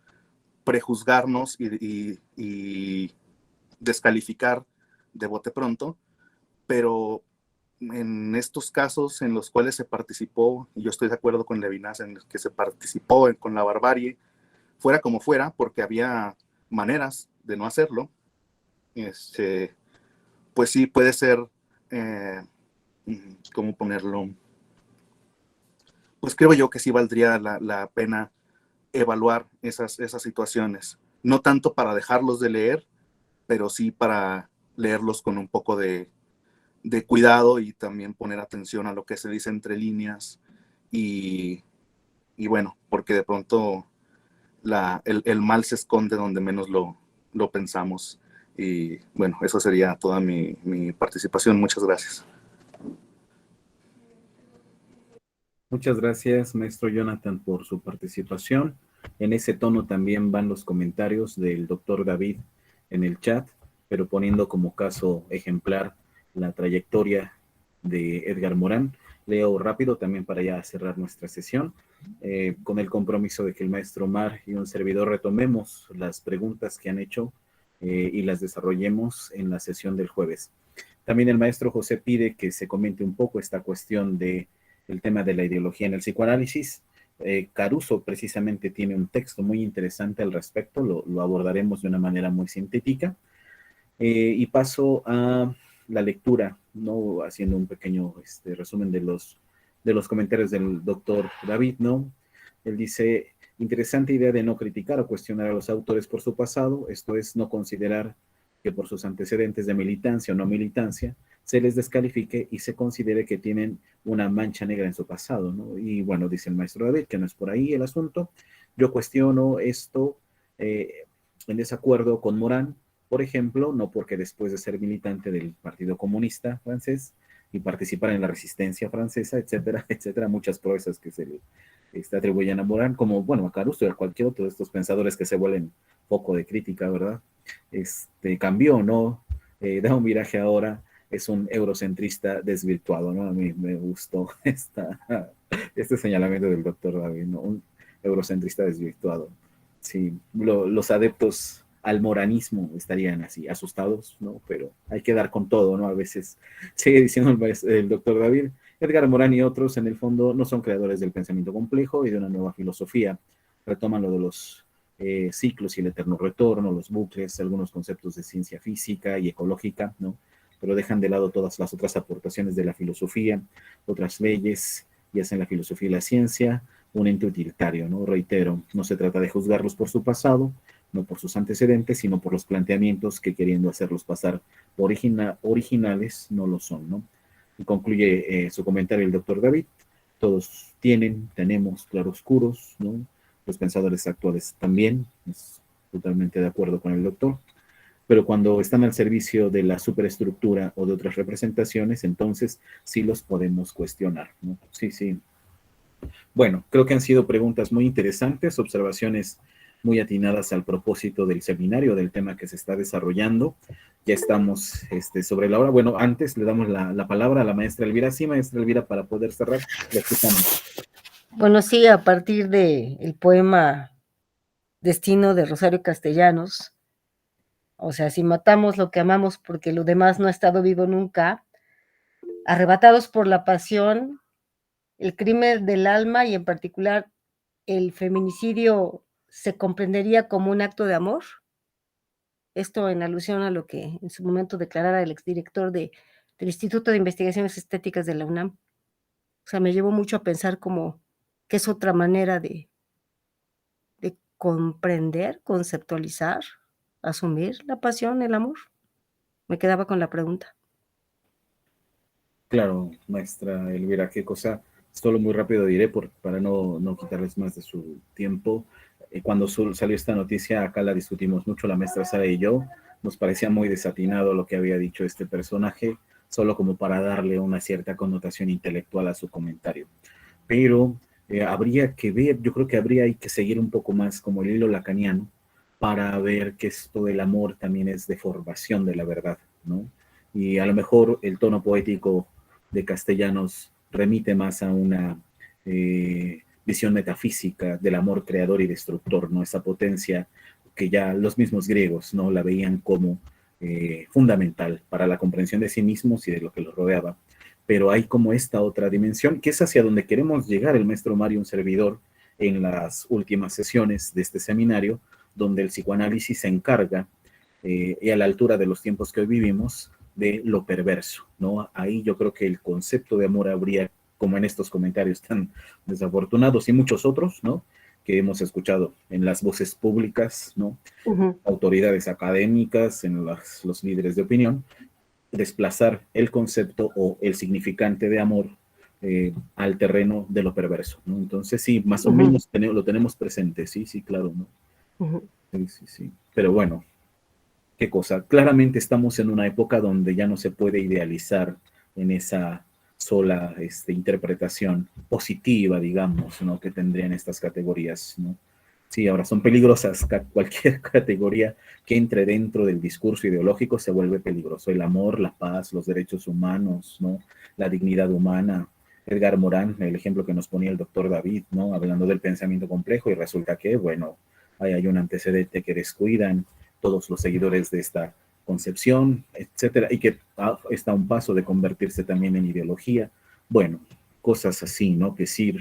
prejuzgarnos y descalificar de bote pronto, pero en estos casos en los cuales se participó, y yo estoy de acuerdo con Levinas, en los que se participó con la barbarie, fuera como fuera, porque había maneras de no hacerlo, pues sí puede ser, ¿cómo ponerlo? Pues creo yo que sí valdría la pena evaluar esas situaciones, no tanto para dejarlos de leer, pero sí para leerlos con un poco de cuidado y también poner atención a lo que se dice entre líneas y bueno, porque de pronto el mal se esconde donde menos lo pensamos. Y bueno, eso sería toda mi participación. Muchas gracias. Muchas gracias, maestro Jonathan, por su participación. En ese tono también van los comentarios del doctor David en el chat. pero poniendo como caso ejemplar la trayectoria de Edgar Morán. Leo rápido también para ya cerrar nuestra sesión, con el compromiso de que el maestro Omar y un servidor retomemos las preguntas que han hecho y las desarrollemos en la sesión del jueves. También el maestro José pide que se comente un poco esta cuestión del tema de la ideología en el psicoanálisis. Caruso precisamente tiene un texto muy interesante al respecto, lo abordaremos de una manera muy sintética. Y paso a la lectura, ¿no? Haciendo un pequeño resumen de los comentarios del doctor David, ¿no? Él dice, interesante idea de no criticar o cuestionar a los autores por su pasado, esto es, no considerar que por sus antecedentes de militancia o no militancia se les descalifique y se considere que tienen una mancha negra en su pasado, ¿no? Y bueno, dice el maestro David que no es por ahí el asunto. Yo cuestiono esto en desacuerdo con Morán, por ejemplo, no porque después de ser militante del Partido Comunista francés y participar en la resistencia francesa, etcétera, etcétera, muchas proezas que se le atribuyen a Morán, como, bueno, a Caruso y a cualquier otro de estos pensadores que se vuelven foco de crítica, ¿verdad? Cambió, ¿no? Da un viraje ahora, es un eurocentrista desvirtuado, ¿no? A mí me gustó este señalamiento del doctor David, ¿no? Un eurocentrista desvirtuado. Sí, los adeptos al moranismo estarían así, asustados, ¿no? Pero hay que dar con todo, ¿no? A veces sigue diciendo el doctor David, Edgar Morán y otros, en el fondo, no son creadores del pensamiento complejo y de una nueva filosofía. Retoman lo de los ciclos y el eterno retorno, los bucles, algunos conceptos de ciencia física y ecológica, ¿no? Pero dejan de lado todas las otras aportaciones de la filosofía, otras leyes, y hacen la filosofía y la ciencia un ente utilitario, ¿no? Reitero, no se trata de juzgarlos por su pasado, no por sus antecedentes, sino por los planteamientos que, queriendo hacerlos pasar por originales, no lo son, ¿no? Y concluye su comentario el doctor David, todos tenemos claroscuros, ¿no? Los pensadores actuales también, es totalmente de acuerdo con el doctor, pero cuando están al servicio de la superestructura o de otras representaciones, entonces sí los podemos cuestionar, ¿no? Sí, sí. Bueno, creo que han sido preguntas muy interesantes, observaciones muy atinadas al propósito del seminario, del tema que se está desarrollando. Ya estamos sobre la hora. Bueno, antes le damos la palabra a la maestra Elvira. Sí, maestra Elvira, para poder cerrar, la escuchamos. Bueno, sí, a partir del poema Destino de Rosario Castellanos, o sea, si matamos lo que amamos porque lo demás no ha estado vivo nunca, arrebatados por la pasión, el crimen del alma y en particular el feminicidio se comprendería como un acto de amor. Esto en alusión a lo que en su momento declarara el exdirector del Instituto de Investigaciones Estéticas de la UNAM. O sea, me llevó mucho a pensar como que es otra manera de comprender, conceptualizar, asumir la pasión, el amor. Me quedaba con la pregunta. Claro, maestra Elvira, qué cosa, solo muy rápido diré para no quitarles más de su tiempo. Cuando salió esta noticia, acá la discutimos mucho la maestra Sara y yo, nos parecía muy desatinado lo que había dicho este personaje, solo como para darle una cierta connotación intelectual a su comentario. Pero habría que ver, yo creo que hay que seguir un poco más como el hilo lacaniano para ver que esto del amor también es deformación de la verdad, ¿no? Y a lo mejor el tono poético de Castellanos remite más a una visión metafísica del amor creador y destructor, ¿no? Esa potencia que ya los mismos griegos, ¿no? La veían como fundamental para la comprensión de sí mismos y de lo que los rodeaba. Pero hay como esta otra dimensión, que es hacia donde queremos llegar el maestro Mario, un servidor, en las últimas sesiones de este seminario, donde el psicoanálisis se encarga, y a la altura de los tiempos que hoy vivimos, de lo perverso, ¿no? Ahí yo creo que el concepto de amor habría, como en estos comentarios tan desafortunados y muchos otros, ¿no? Que hemos escuchado en las voces públicas, ¿no? Autoridades académicas, en los líderes de opinión, desplazar el concepto o el significante de amor al terreno de lo perverso, ¿no? Entonces sí, más o menos lo tenemos presente, sí, claro, ¿no? Sí. Pero bueno, qué cosa. Claramente estamos en una época donde ya no se puede idealizar en esa sola interpretación positiva, digamos, ¿no? Que tendrían estas categorías, ¿no? Sí, ahora son peligrosas. Cualquier categoría que entre dentro del discurso ideológico se vuelve peligroso. El amor, la paz, los derechos humanos, ¿no? La dignidad humana. Edgar Morán, el ejemplo que nos ponía el doctor David, ¿no? Hablando del pensamiento complejo, y resulta que, bueno, ahí hay un antecedente que descuidan todos los seguidores de esta concepción, etcétera, y que está a un paso de convertirse también en ideología. Bueno, cosas así, ¿no? Que sí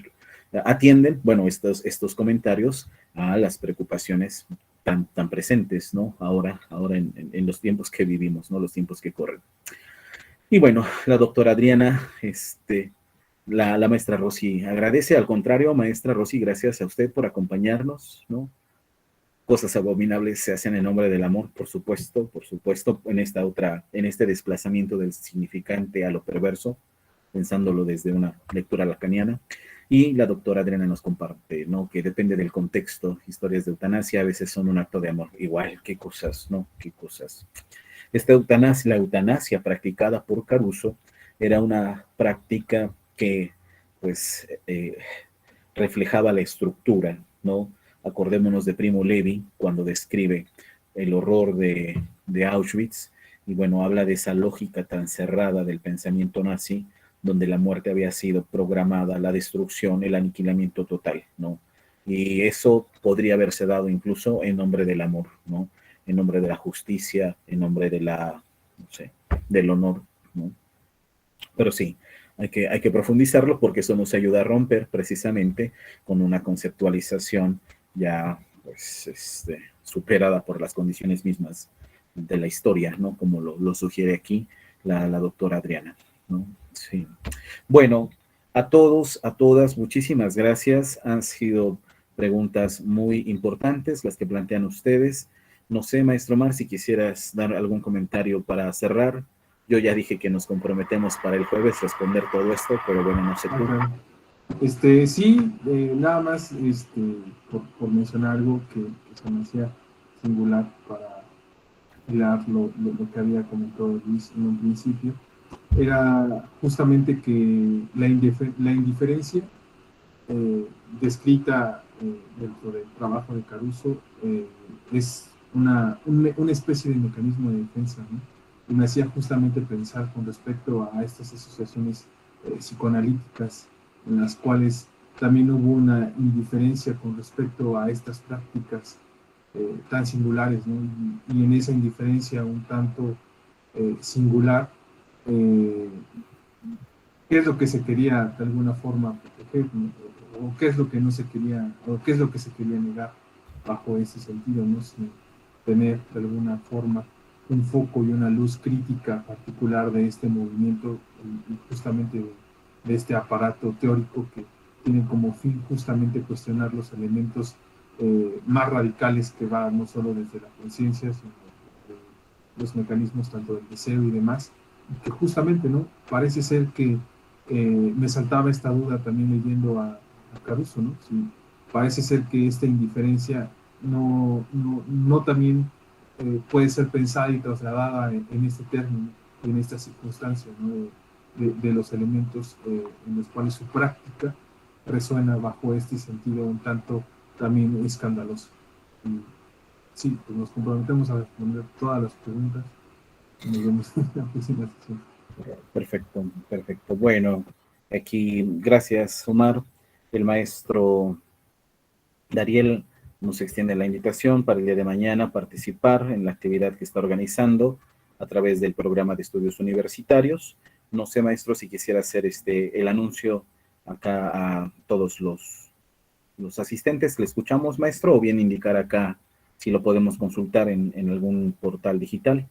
atienden, bueno, estos comentarios a las preocupaciones tan presentes, ¿no? Ahora en los tiempos que vivimos, ¿no? Los tiempos que corren. Y bueno, la doctora Adriana, la maestra Rosy agradece, al contrario, maestra Rosy, gracias a usted por acompañarnos, ¿no? Cosas abominables se hacen en nombre del amor, por supuesto, en este desplazamiento del significante a lo perverso, pensándolo desde una lectura lacaniana. Y la doctora Adriana nos comparte, ¿no? Que depende del contexto, historias de eutanasia a veces son un acto de amor. Igual, qué cosas, ¿no? Qué cosas. La eutanasia practicada por Caruso era una práctica que, pues, reflejaba la estructura, ¿no? Acordémonos de Primo Levi cuando describe el horror de Auschwitz y, bueno, habla de esa lógica tan cerrada del pensamiento nazi, donde la muerte había sido programada, la destrucción, el aniquilamiento total, ¿no? Y eso podría haberse dado incluso en nombre del amor, ¿no? En nombre de la justicia, en nombre de no sé, del honor, ¿no? Pero sí, hay que profundizarlo porque eso nos ayuda a romper precisamente con una conceptualización ya, pues, superada por las condiciones mismas de la historia, ¿no? Como lo sugiere aquí la doctora Adriana, ¿no? Sí. Bueno, a todos, a todas, muchísimas gracias. Han sido preguntas muy importantes las que plantean ustedes. No sé, maestro Mar, si quisieras dar algún comentario para cerrar. Yo ya dije que nos comprometemos para el jueves responder todo esto, pero bueno, no sé tú. Sí, nada más por mencionar algo que se me hacía singular para hilar lo que había comentado Luis en un principio, era justamente que la indiferencia descrita dentro del trabajo de Caruso es una especie de mecanismo de defensa, ¿no? Y me hacía justamente pensar con respecto a estas asociaciones psicoanalíticas en las cuales también hubo una indiferencia con respecto a estas prácticas tan singulares, ¿no? Y en esa indiferencia un tanto singular, qué es lo que se quería de alguna forma proteger, ¿no? O qué es lo que no se quería, o qué es lo que se quería negar bajo ese sentido, ¿no? Sin tener de alguna forma un foco y una luz crítica particular de este movimiento y justamente de este aparato teórico que tiene como fin justamente cuestionar los elementos más radicales que van no solo desde la conciencia, sino de los mecanismos tanto del deseo y demás, y que justamente, ¿no? Parece ser que me saltaba esta duda también leyendo a Caruso, ¿no? Sí, parece ser que esta indiferencia no también puede ser pensada y trasladada en este término, en esta circunstancia, ¿no? de los elementos en los cuales su práctica resuena bajo este sentido un tanto también escandaloso. Y sí, pues nos comprometemos a responder todas las preguntas. Nos vemos en la próxima sesión. Perfecto, perfecto. Bueno, aquí, gracias, Omar. El maestro Dariel nos extiende la invitación para el día de mañana participar en la actividad que está organizando a través del programa de estudios universitarios. No sé, maestro, si quisiera hacer el anuncio acá a todos los asistentes. ¿Le escuchamos, maestro? O bien indicar acá si lo podemos consultar en algún portal digital.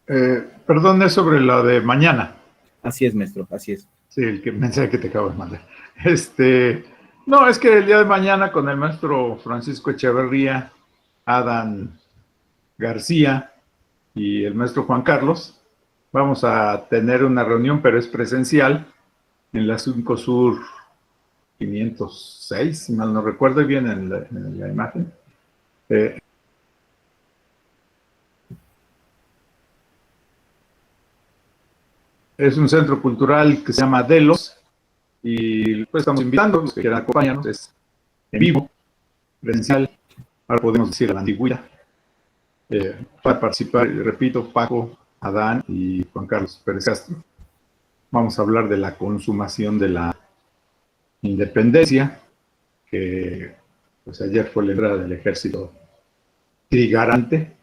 Perdón, es sobre la de mañana. Así es, maestro, así es. Sí, el mensaje que te acabo de mandar. No, es que el día de mañana con el maestro Francisco Echeverría, Adán García y el maestro Juan Carlos, vamos a tener una reunión, pero es presencial, en la 5 Sur 506, si mal no recuerdo bien en la imagen. Es un centro cultural que se llama Delos y pues estamos invitando a los que quieran acompañarnos, es en vivo presencial, ahora podemos decir a la antigüedad. Para participar, repito, Paco, Adán y Juan Carlos Pérez Castro. Vamos a hablar de la consumación de la independencia, que pues ayer fue la entrada del ejército trigarante,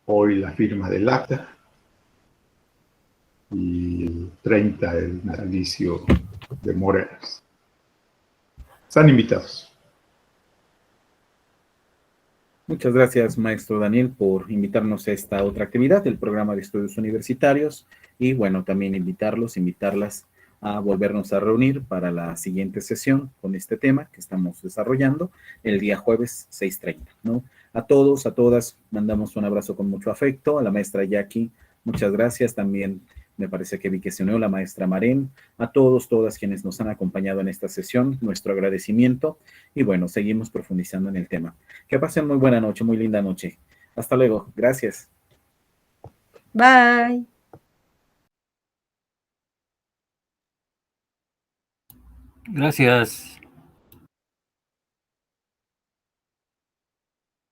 hoy la firma del acta, y el 30 el natalicio de Moreras. Están invitados. Muchas gracias, maestro Daniel, por invitarnos a esta otra actividad del programa de estudios universitarios y bueno, también invitarlas a volvernos a reunir para la siguiente sesión con este tema que estamos desarrollando el día jueves 6:30, ¿no? A todos, a todas, mandamos un abrazo con mucho afecto. A la maestra Jackie, muchas gracias. También me parece que vi que se unió la maestra Marén. A todos, todas quienes nos han acompañado en esta sesión, nuestro agradecimiento. Y bueno, seguimos profundizando en el tema. Que pasen muy buena noche, muy linda noche. Hasta luego. Gracias. Bye. Gracias.